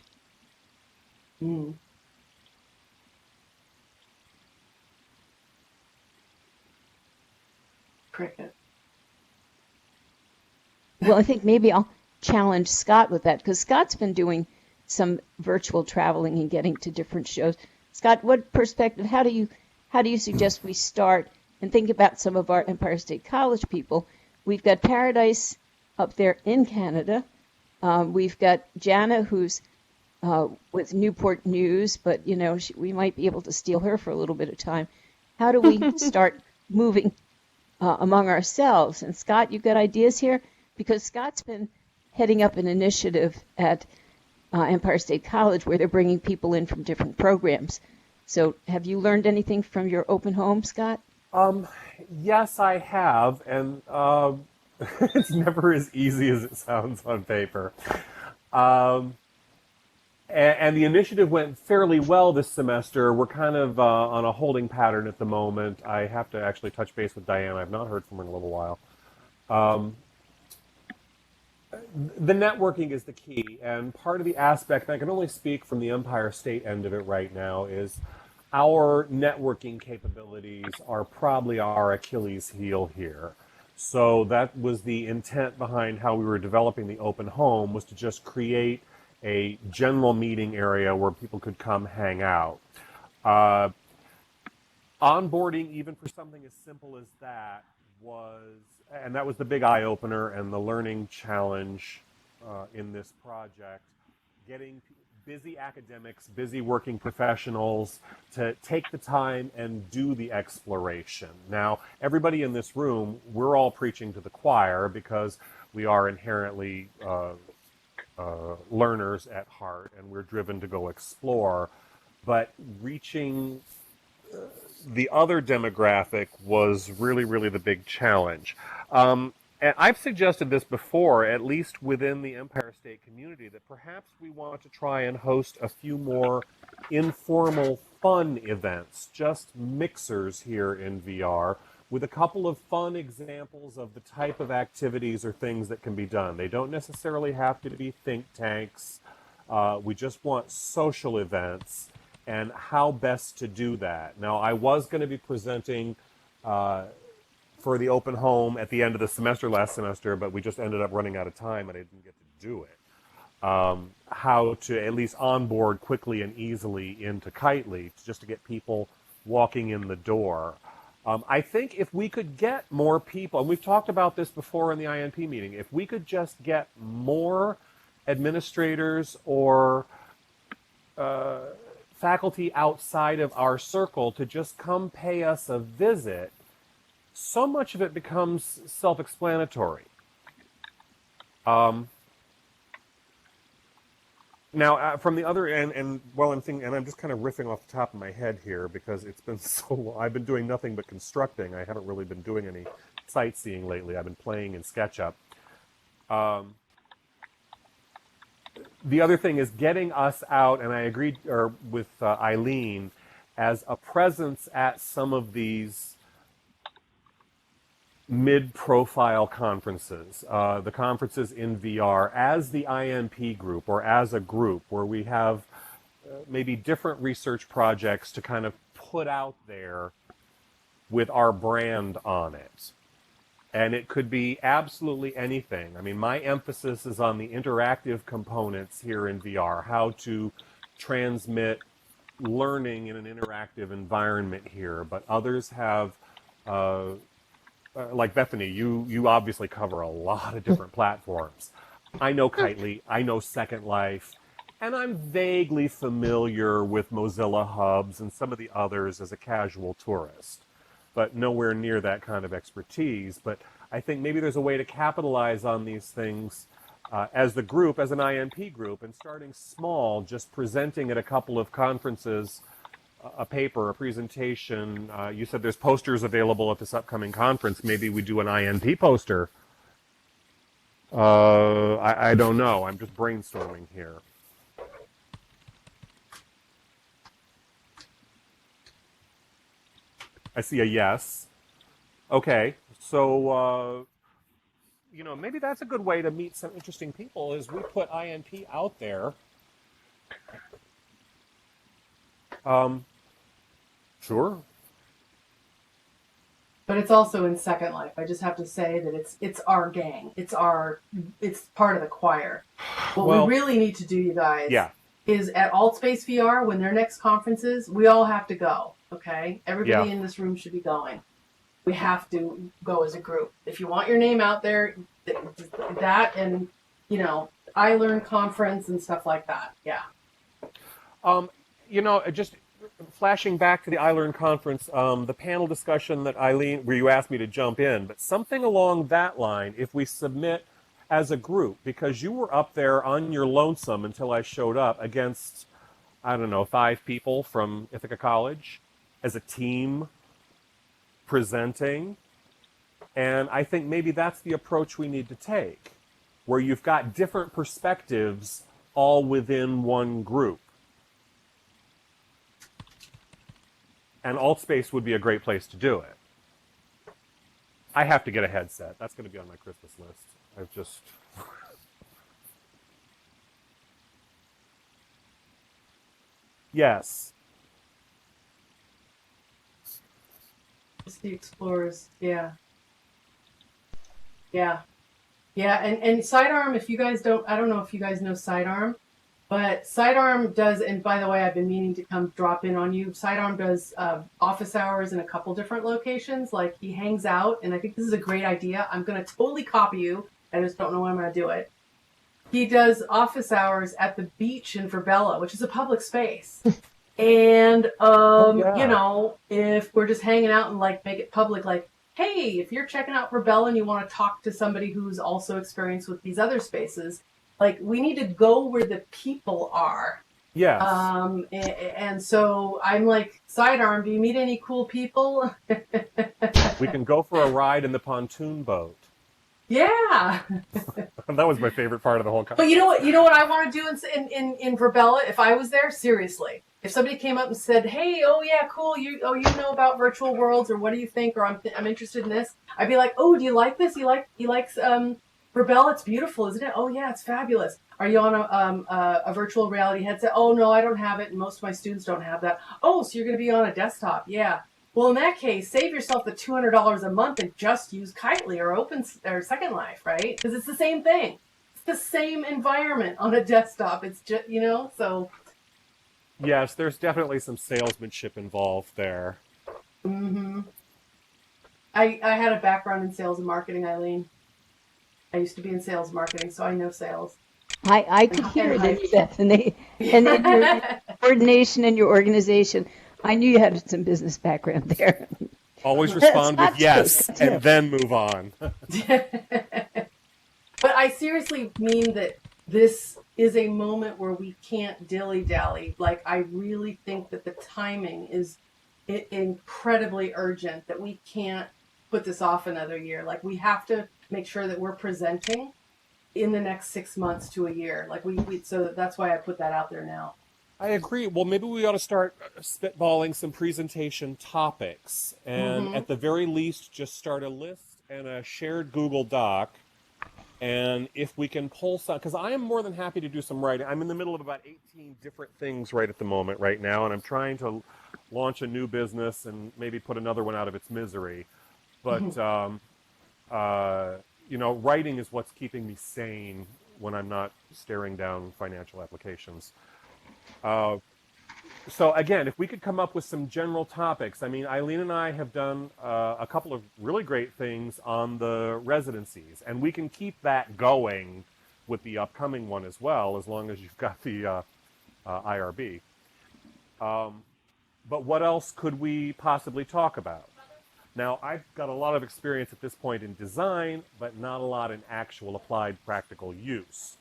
Cricket. Well, I think maybe I'll challenge Scott with that, because Scott's been doing some virtual traveling and getting to different shows. Scott, what perspective, how do you suggest we start and think about some of our Empire State College people? We've got Paradise up there in Canada. We've got Jana, who's with Newport News, but, we might be able to steal her for a little bit of time. How do we start moving among ourselves? And Scott, you've got ideas here? Because Scott's been heading up an initiative at Empire State College where they're bringing people in from different programs. So have you learned anything from your open home, Scott? Yes, I have, and it's never as easy as it sounds on paper. And the initiative went fairly well this semester. We're kind of on a holding pattern at the moment. I have to actually touch base with Diane. I've not heard from her in a little while. The networking is the key, and part of the aspect, and I can only speak from the Empire State end of it right now, is our networking capabilities are probably our Achilles heel here. So that was the intent behind how we were developing the open home, was to just create a general meeting area where people could come hang out. Onboarding, even for something as simple as that, and that was the big eye-opener and the learning challenge in this project, getting busy academics, busy working professionals to take the time and do the exploration. Now, everybody in this room, we're all preaching to the choir because we are inherently learners at heart, and we're driven to go explore. But reaching the other demographic was really, really the big challenge. And I've suggested this before, at least within the Empire State community, that perhaps we want to try and host a few more informal, fun events, just mixers here in VR, with a couple of fun examples of the type of activities or things that can be done. They don't necessarily have to be think tanks. We just want social events and how best to do that. Now, I was going to be presenting for the open home at the end of the semester last semester, but we just ended up running out of time and I didn't get to do it. How to at least onboard quickly and easily into Kitely, just to get people walking in the door. I think if we could get more people, and we've talked about this before in the INP meeting, if we could just get more administrators or faculty outside of our circle to just come pay us a visit, so much of it becomes self-explanatory. Now, from the other end, and while I'm thinking, and I'm just kind of riffing off the top of my head here because it's been so long, I've been doing nothing but constructing. I haven't really been doing any sightseeing lately. I've been playing in SketchUp. The other thing is getting us out, and I agreed with Eileen, as a presence at some of these mid-profile conferences, the conferences in VR, as the INP group or as a group where we have maybe different research projects to kind of put out there with our brand on it. And it could be absolutely anything. I mean, my emphasis is on the interactive components here in VR, how to transmit learning in an interactive environment here, but others have like Bethany, you obviously cover a lot of different platforms. I know Kitely, I know Second Life, and I'm vaguely familiar with Mozilla Hubs and some of the others as a casual tourist, but nowhere near that kind of expertise. But I think maybe there's a way to capitalize on these things as the group, as an INP group, and starting small, just presenting at a couple of conferences, a paper, a presentation. You said there's posters available at this upcoming conference. Maybe we do an INP poster. I don't know. I'm just brainstorming here. I see a yes. Okay, so maybe that's a good way to meet some interesting people. Is we put INP out there. Sure. But it's also in Second Life. I just have to say that it's our gang. It's part of the choir. What we really need to do, you guys, is at Altspace VR, when their next conference is, we all have to go. Okay? Everybody in this room should be going. We have to go as a group. If you want your name out there, that and, I Learn conference and stuff like that. Yeah. Just flashing back to the I Learn conference, the panel discussion that Eileen, where you asked me to jump in, but something along that line, if we submit as a group, because you were up there on your lonesome until I showed up against, 5 people from Ithaca College as a team presenting. And I think maybe that's the approach we need to take, where you've got different perspectives all within one group. And Altspace would be a great place to do it. I have to get a headset. That's going to be on my Christmas list. I've just... Yes. Just the Explorers. Yeah. Yeah. Yeah, and Sidearm, if you guys don't, I don't know if you guys know Sidearm, but Sidearm does, and by the way, I've been meaning to come drop in on you. Sidearm does office hours in a couple different locations. Like, he hangs out, and I think this is a great idea. I'm going to totally copy you. I just don't know when I'm going to do it. He does office hours at the beach in Verbella, which is a public space. And, if we're just hanging out and, make it public, hey, if you're checking out Verbella and you want to talk to somebody who's also experienced with these other spaces, Like, we need to go where the people are. Yes. And so I'm like, sidearm, do you meet any cool people? We can go for a ride in the pontoon boat. Yeah. That was my favorite part of the whole But conference. you know what I want to do in Verbella if I was there? Seriously. If somebody came up and said, "Hey, oh yeah, cool, you know about virtual worlds, or what do you think, or I'm interested in this," I'd be like, "Oh, do you like this? You like Verbella? It's beautiful, isn't it? Oh yeah, it's fabulous. Are you on a virtual reality headset? Oh no, I don't have it, and most of my students don't have that. Oh, so you're going to be on a desktop? Yeah. Well, in that case, save yourself the $200 a month and just use Kitely or Second Life, right? Because it's the same thing. It's the same environment on a desktop. It's just, so. Yes, there's definitely some salesmanship involved there. Mm-hmm. I had a background in sales and marketing, Eileen. I used to be in sales and marketing, so I know sales. I could hear it in you, Bethany, and in your coordination in your organization. I knew you had some business background there. Always respond That's with yes, true. and then move on. But I seriously mean that this is a moment where we can't dilly-dally. Like, I really think that the timing is incredibly urgent, that we can't put this off another year. Like, we have to make sure that we're presenting in the next 6 months to a year. Like, so that's why I put that out there now. I agree. Well, maybe we ought to start spitballing some presentation topics, and at the very least, just start a list and a shared Google Doc. And if we can pull some, because I am more than happy to do some writing. I'm in the middle of about 18 different things right at the moment right now, and I'm trying to launch a new business and maybe put another one out of its misery. But, writing is what's keeping me sane when I'm not staring down financial applications. So again, if we could come up with some general topics. I mean, Eileen and I have done a couple of really great things on the residencies, and we can keep that going with the upcoming one as well, as long as you've got the IRB. But what else could we possibly talk about? Now, I've got a lot of experience at this point in design, but not a lot in actual applied practical use.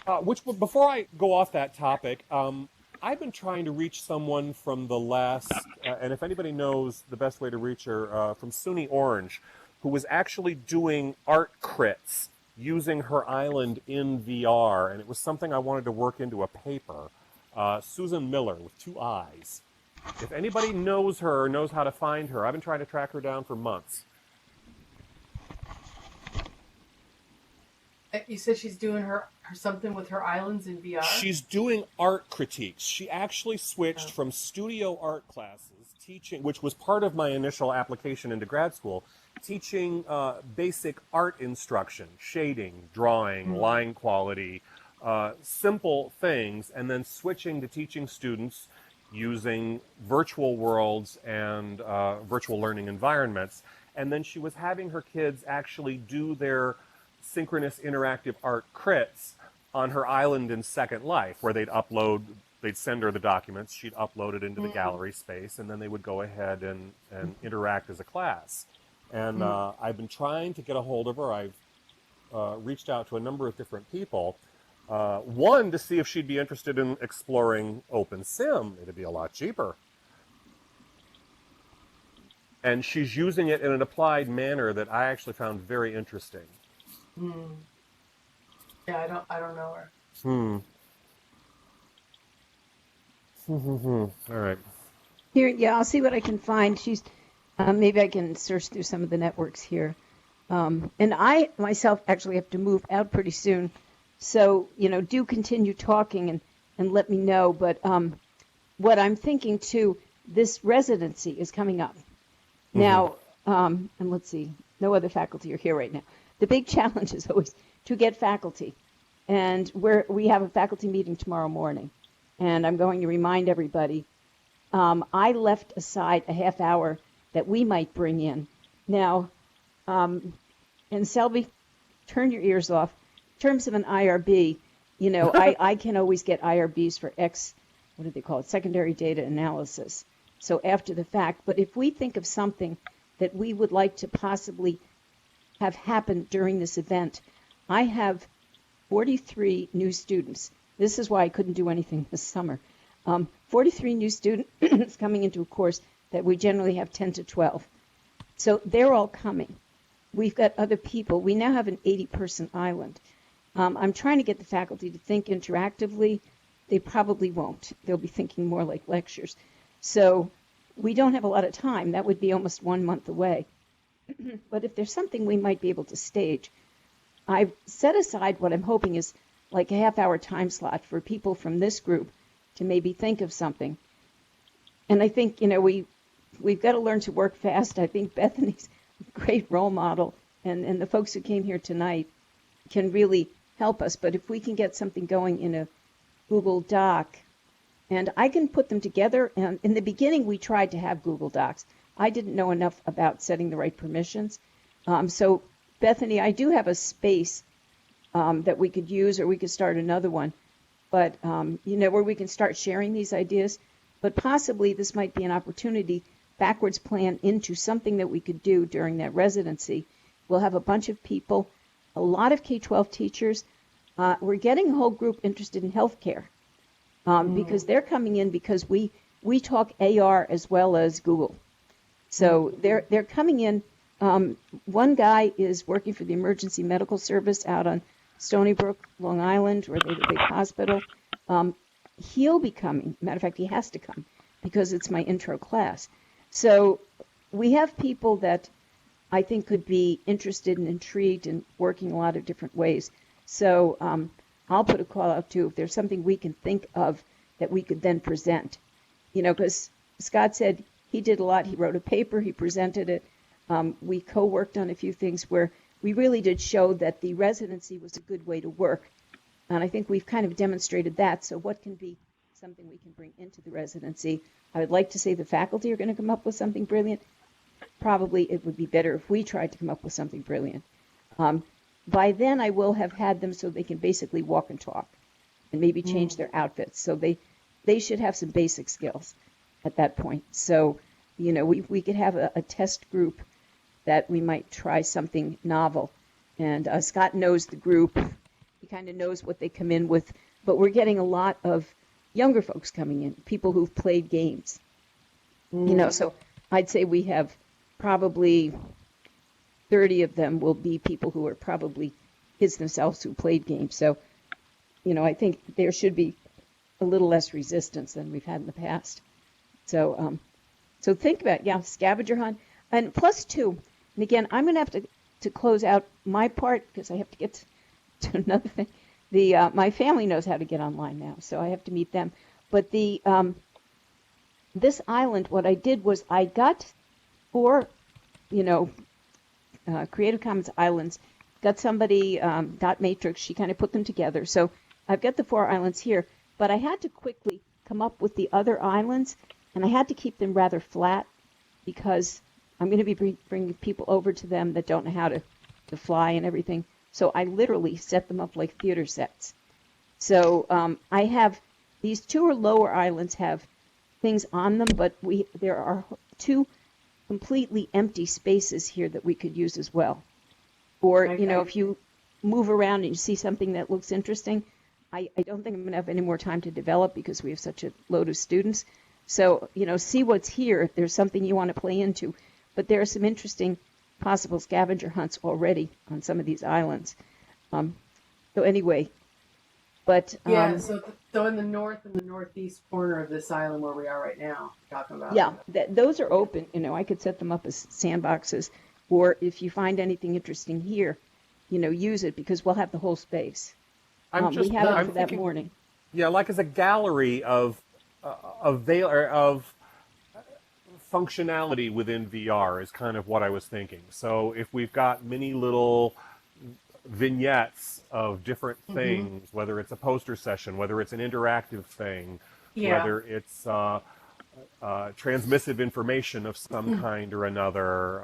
Before I go off that topic, I've been trying to reach someone from the last, and if anybody knows the best way to reach her, from SUNY Orange, who was actually doing art crits using her island in VR, and it was something I wanted to work into a paper. Susan Miller with 2 eyes. If anybody knows her or knows how to find her, I've been trying to track her down for months. You said she's doing her something with her islands in VR? She's doing art critiques. She actually switched from studio art classes, teaching, which was part of my initial application into grad school, teaching basic art instruction, shading, drawing, line quality, simple things, and then switching to teaching students using virtual worlds and virtual learning environments. And then she was having her kids actually do their synchronous interactive art crits on her island in Second Life, where they'd send her the documents, she'd upload it into the gallery space, and then they would go ahead and interact as a class. And I've been trying to get a hold of her. I've reached out to a number of different people. One, to see if she'd be interested in exploring OpenSim. It'd be a lot cheaper. And she's using it in an applied manner that I actually found very interesting. Yeah, I don't know her. All right. Here, yeah, I'll see what I can find. She's maybe I can search through some of the networks here. And I myself actually have to move out pretty soon, so do continue talking and let me know. But what I'm thinking too, this residency is coming up now, and let's see, no other faculty are here right now. The big challenge is always to get faculty, and we have a faculty meeting tomorrow morning, and I'm going to remind everybody. I left aside a half hour that we might bring in. Now, and Selby, turn your ears off. In terms of an IRB, I can always get IRBs for what do they call it, secondary data analysis. So after the fact, but if we think of something that we would like to possibly have happen during this event, I have 43 new students. This is why I couldn't do anything this summer. 43 new students coming into a course that we generally have 10 to 12. So they're all coming. We've got other people. We now have an 80-person island. I'm trying to get the faculty to think interactively. They probably won't. They'll be thinking more like lectures. So we don't have a lot of time. That would be almost 1 month away. But if there's something we might be able to stage, I've set aside what I'm hoping is like a half-hour time slot for people from this group to maybe think of something. And I think, we've got to learn to work fast. I think Bethany's a great role model, and the folks who came here tonight can really help us. But if we can get something going in a Google Doc, and I can put them together. And in the beginning, we tried to have Google Docs. I didn't know enough about setting the right permissions. So, Bethany, I do have a space that we could use, or we could start another one, but, where we can start sharing these ideas. But possibly this might be an opportunity, backwards plan into something that we could do during that residency. We'll have a bunch of people, a lot of K-12 teachers. We're getting a whole group interested in healthcare because they're coming in because we talk AR as well as Google. So they're coming in. One guy is working for the emergency medical service out on Stony Brook, Long Island, where they have a big hospital. He'll be coming. Matter of fact, he has to come because it's my intro class. So we have people that I think could be interested and intrigued and working a lot of different ways. So I'll put a call out too if there's something we can think of that we could then present. Because Scott said he did a lot. He wrote a paper. He presented it. We co-worked on a few things where we really did show that the residency was a good way to work. And I think we've kind of demonstrated that. So what can be something we can bring into the residency? I would like to say the faculty are going to come up with something brilliant. Probably it would be better if we tried to come up with something brilliant. By then I will have had them so they can basically walk and talk and maybe change their outfits. So they should have some basic skills at that point. So, we could have a test group that we might try something novel. And Scott knows the group. He kind of knows what they come in with. But we're getting a lot of younger folks coming in, people who've played games. So I'd say we have probably 30 of them will be people who are probably kids themselves who played games. So, I think there should be a little less resistance than we've had in the past. So, so think about, scavenger hunt. And +2, and again, I'm going to have to close out my part because I have to get to another thing. My family knows how to get online now, so I have to meet them. But this island, what I did was I got 4, Creative Commons islands, got somebody, Dot Matrix, she kind of put them together. So I've got the 4 islands here, but I had to quickly come up with the other islands, and I had to keep them rather flat because I'm going to be bringing people over to them that don't know how to fly and everything. So I literally set them up like theater sets. So I have these 2 or lower islands have things on them, but there are 2 completely empty spaces here that we could use as well. Or, if you move around and you see something that looks interesting, I don't think I'm going to have any more time to develop because we have such a load of students. So, see what's here if there's something you want to play into. But there are some interesting possible scavenger hunts already on some of these islands. So anyway, but... so in the north and the northeast corner of this island where we are right now, talking about... Yeah, those are open. I could set them up as sandboxes. Or if you find anything interesting here, use it because we'll have the whole space. We have it for that morning. Yeah, like as a gallery of functionality within VR is kind of what I was thinking. So if we've got many little vignettes of different things, whether it's a poster session, whether it's an interactive thing, whether it's transmissive information of some kind or another,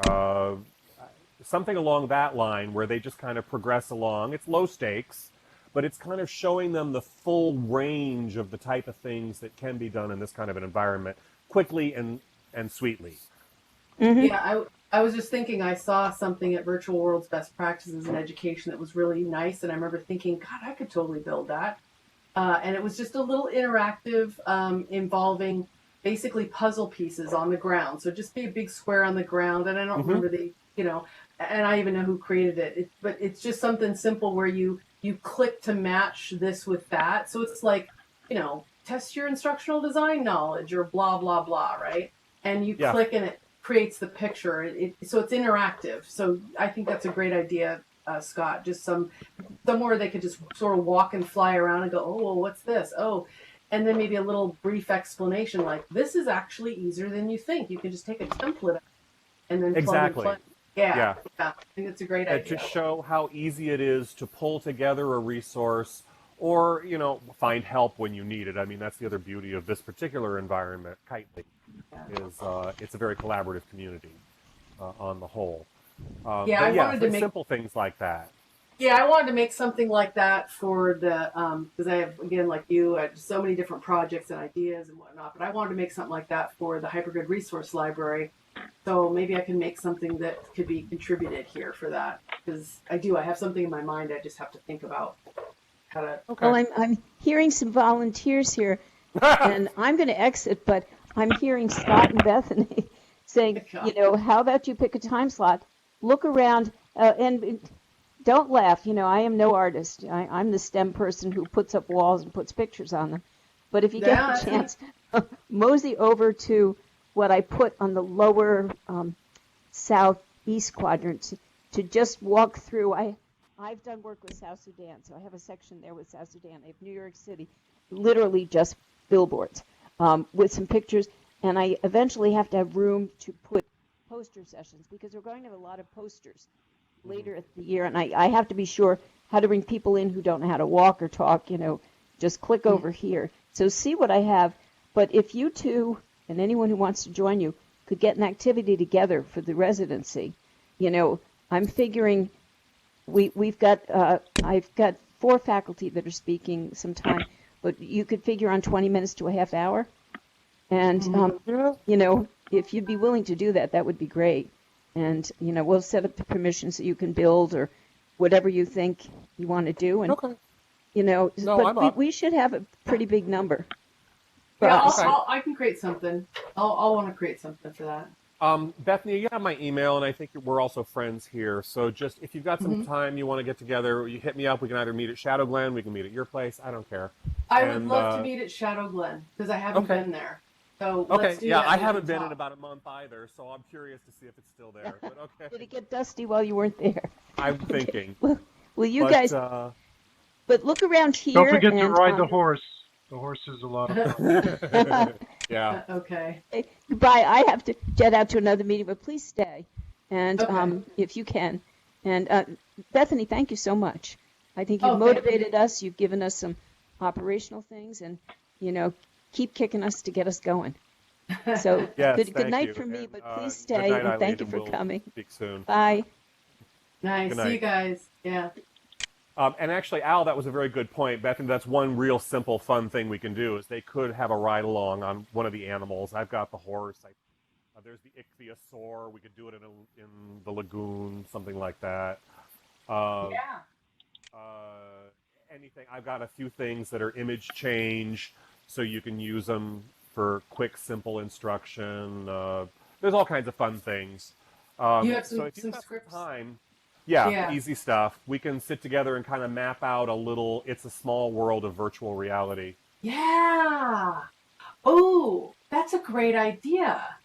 something along that line where they just kind of progress along. It's low stakes, but it's kind of showing them the full range of the type of things that can be done in this kind of an environment quickly and sweetly. Yeah, I was just thinking I saw something at Virtual World's Best Practices in Education that was really nice, and I remember thinking, God, I could totally build that. And it was just a little interactive, involving basically puzzle pieces on the ground. So just be a big square on the ground, and I don't Mm-hmm. remember and I even know who created it. But it's just something simple where you click to match this with that. So it's like, test your instructional design knowledge or blah blah blah, right? And you Yeah. click and it creates the picture. So it's interactive. So I think that's a great idea, Scott. Just somewhere they could just sort of walk and fly around and go, oh, well, what's this? Oh, and then maybe a little brief explanation like, this is actually easier than you think. You can just take a template and then plug Exactly. and play. Yeah, Yeah. I think it's a great And idea. to show how easy it is to pull together a resource or, find help when you need it. I mean, that's the other beauty of this particular environment, Kitely, is it's a very collaborative community on the whole. Yeah, I wanted to make simple things like that. Yeah, I wanted to make something like that for the because I have, again, like you, I have so many different projects and ideas and whatnot. But I wanted to make something like that for the Hypergrid Resource Library. So maybe I can make something that could be contributed here for that, because I have something in my mind. I just have to think about how to. Okay. Well, I'm hearing some volunteers here, and I'm going to exit, but I'm hearing Scott and Bethany saying, how about you pick a time slot, look around, and don't laugh. I am no artist. I'm the STEM person who puts up walls and puts pictures on them. But if you get a chance, mosey over to what I put on the lower southeast quadrant to just walk through. I've done work with South Sudan, so I have a section there with South Sudan. I have New York City, literally just billboards with some pictures. And I eventually have to have room to put poster sessions because we're going to have a lot of posters later at the year. And I have to be sure how to bring people in who don't know how to walk or talk, just click over here. So see what I have. But if you two and anyone who wants to join you could get an activity together for the residency, I'm figuring I've got 4 faculty that are speaking sometime, but you could figure on 20 minutes to a half hour. And, if you'd be willing to do that, that would be great. And, we'll set up the permission so you can build or whatever you think you want to do. And, Okay. but we should have a pretty big number. Yeah, I can create something. I'll want to create something for that. Bethany, you have my email, and I think we're also friends here. So just if you've got some time you want to get together, you hit me up. We can either meet at Shadow Glen, we can meet at your place. I don't care. I would love to meet at Shadow Glen because I haven't been there. So let's do that. I haven't been in about a month either, so I'm curious to see if it's still there. But okay. Did it get dusty while you weren't there? I'm thinking. Well, you guys, but look around here. Don't forget to and, ride the horse. The horse is a lot of fun. Yeah. Okay. Goodbye. I have to jet out to another meeting, but please stay, and if you can. And Bethany, thank you so much. I think you've motivated us. You've given us some operational things, and keep kicking us to get us going. So Yes, good night you. for me, And, but please good stay, night, and thank you Eileen, for and we'll coming. Speak soon. Bye. Nice. Good night. See you guys. Yeah. And actually, Al, that was a very good point. Bethany, that's one real simple, fun thing we can do is they could have a ride along on one of the animals. I've got the horse. There's the ichthyosaur. We could do it in the lagoon, something like that. Anything. I've got a few things that are image change, so you can use them for quick, simple instruction. There's all kinds of fun things. You have so if you've some got scripts. time, Yeah. easy stuff. We can sit together and kind of map out a little. It's a small world of virtual reality. Yeah. Oh, that's a great idea.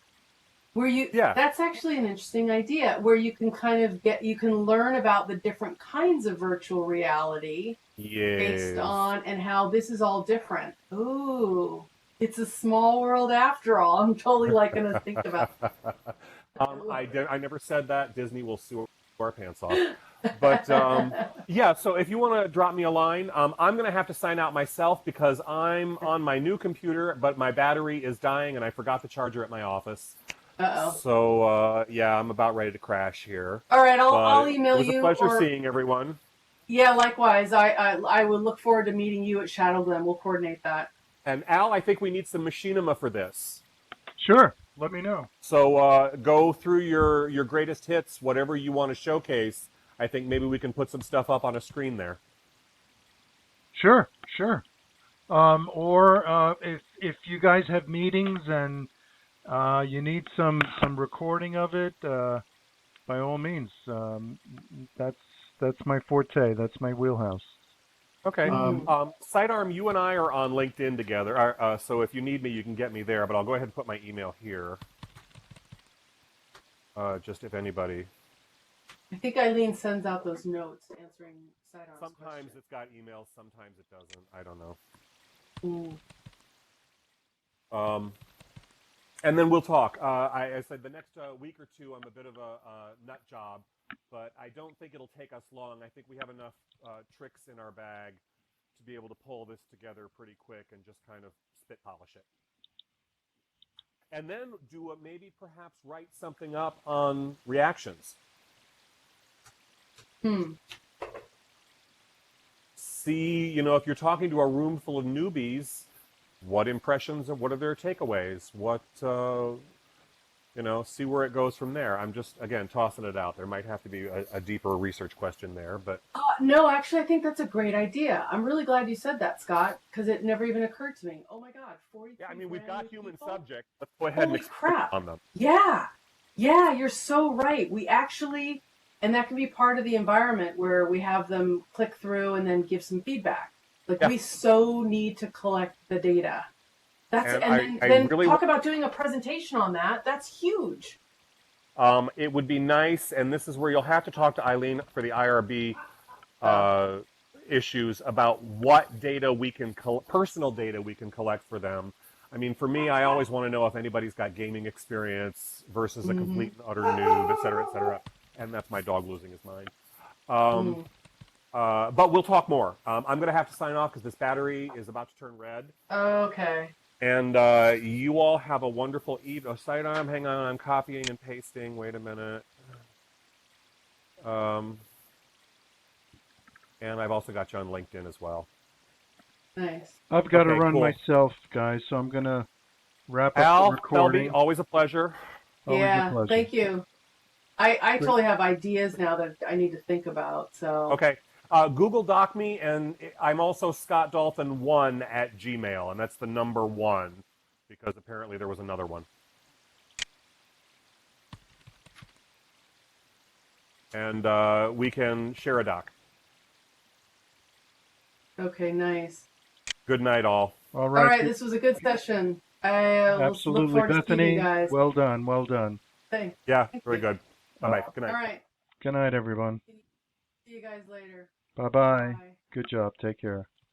That's actually an interesting idea where you can kind of you can learn about the different kinds of virtual reality based on and how this is all different. Ooh, it's a small world after all. I'm totally going to think about that. I never said that. Disney will sue our pants off. But so if you want to drop me a line, I'm going to have to sign out myself because I'm on my new computer, but my battery is dying and I forgot the charger at my office. Uh-oh. So, I'm about ready to crash here. All right, I'll email you. It was a pleasure seeing everyone. Yeah, likewise. I would look forward to meeting you at Shadow Glen. We'll coordinate that. And Al, I think we need some machinima for this. Sure. Let me know. So go through your greatest hits, whatever you want to showcase. I think maybe we can put some stuff up on a screen there. Sure, sure. Or if you guys have meetings and you need some recording of it, by all means. That's my forte. That's my wheelhouse. Okay. Mm. Sidearm, you and I are on LinkedIn together, so if you need me, you can get me there. But I'll go ahead and put my email here, just if anybody. I think Eileen sends out those notes answering sidearms Sometimes questions. it's got emails, sometimes it doesn't. I don't know. Mm. And then we'll talk. I said the next week or two, I'm a bit of a nut job, but I don't think it'll take us long. I think we have enough tricks in our bag to be able to pull this together pretty quick and just kind of spit polish it. And then maybe perhaps write something up on reactions. See, if you're talking to a room full of newbies, what impressions or what are their takeaways? See where it goes from there. I'm just, again, tossing it out. There might have to be a deeper research question there, but... No, actually, I think that's a great idea. I'm really glad you said that, Scott, because it never even occurred to me. Oh my God, 43 Yeah, I mean, we've got human people? subjects. Let's go ahead and Holy expand crap. on them. Yeah, you're so right. We actually, and that can be part of the environment where we have them click through and then give some feedback. Like Yeah. we so need to collect the data. And Then really talk about doing a presentation on that. That's huge. It would be nice, and this is where you'll have to talk to Eileen for the IRB issues about what data we can personal data we can collect for them. I mean, for me, I always want to know if anybody's got gaming experience versus a complete and utter noob, et cetera, et cetera. And that's my dog losing his mind. But we'll talk more. I'm going to have to sign off because this battery is about to turn red. Okay. And you all have a wonderful evening. Sidearm, hang on, I'm copying and pasting. Wait a minute. And I've also got you on LinkedIn as well. Nice. I've got to Okay, run cool. myself, guys, so I'm going to wrap up Al, the recording. Felby, always a pleasure. Always a Yeah, pleasure. thank you. I totally have ideas now that I need to think about. So Okay. Google Doc me, and I'm also Scott Dolphin 1 at Gmail, and that's the number 1, because apparently there was another one. And we can share a doc. Okay, nice. Good night, all. All right. All right, this was a good session. I will look Absolutely, forward to seeing you Bethany. guys. Well done. Well done. Thanks. Yeah, Thank very you. good. Bye-bye. Good night. All right. Good night, everyone. See you guys later. Bye-bye. Bye. Good job. Take care.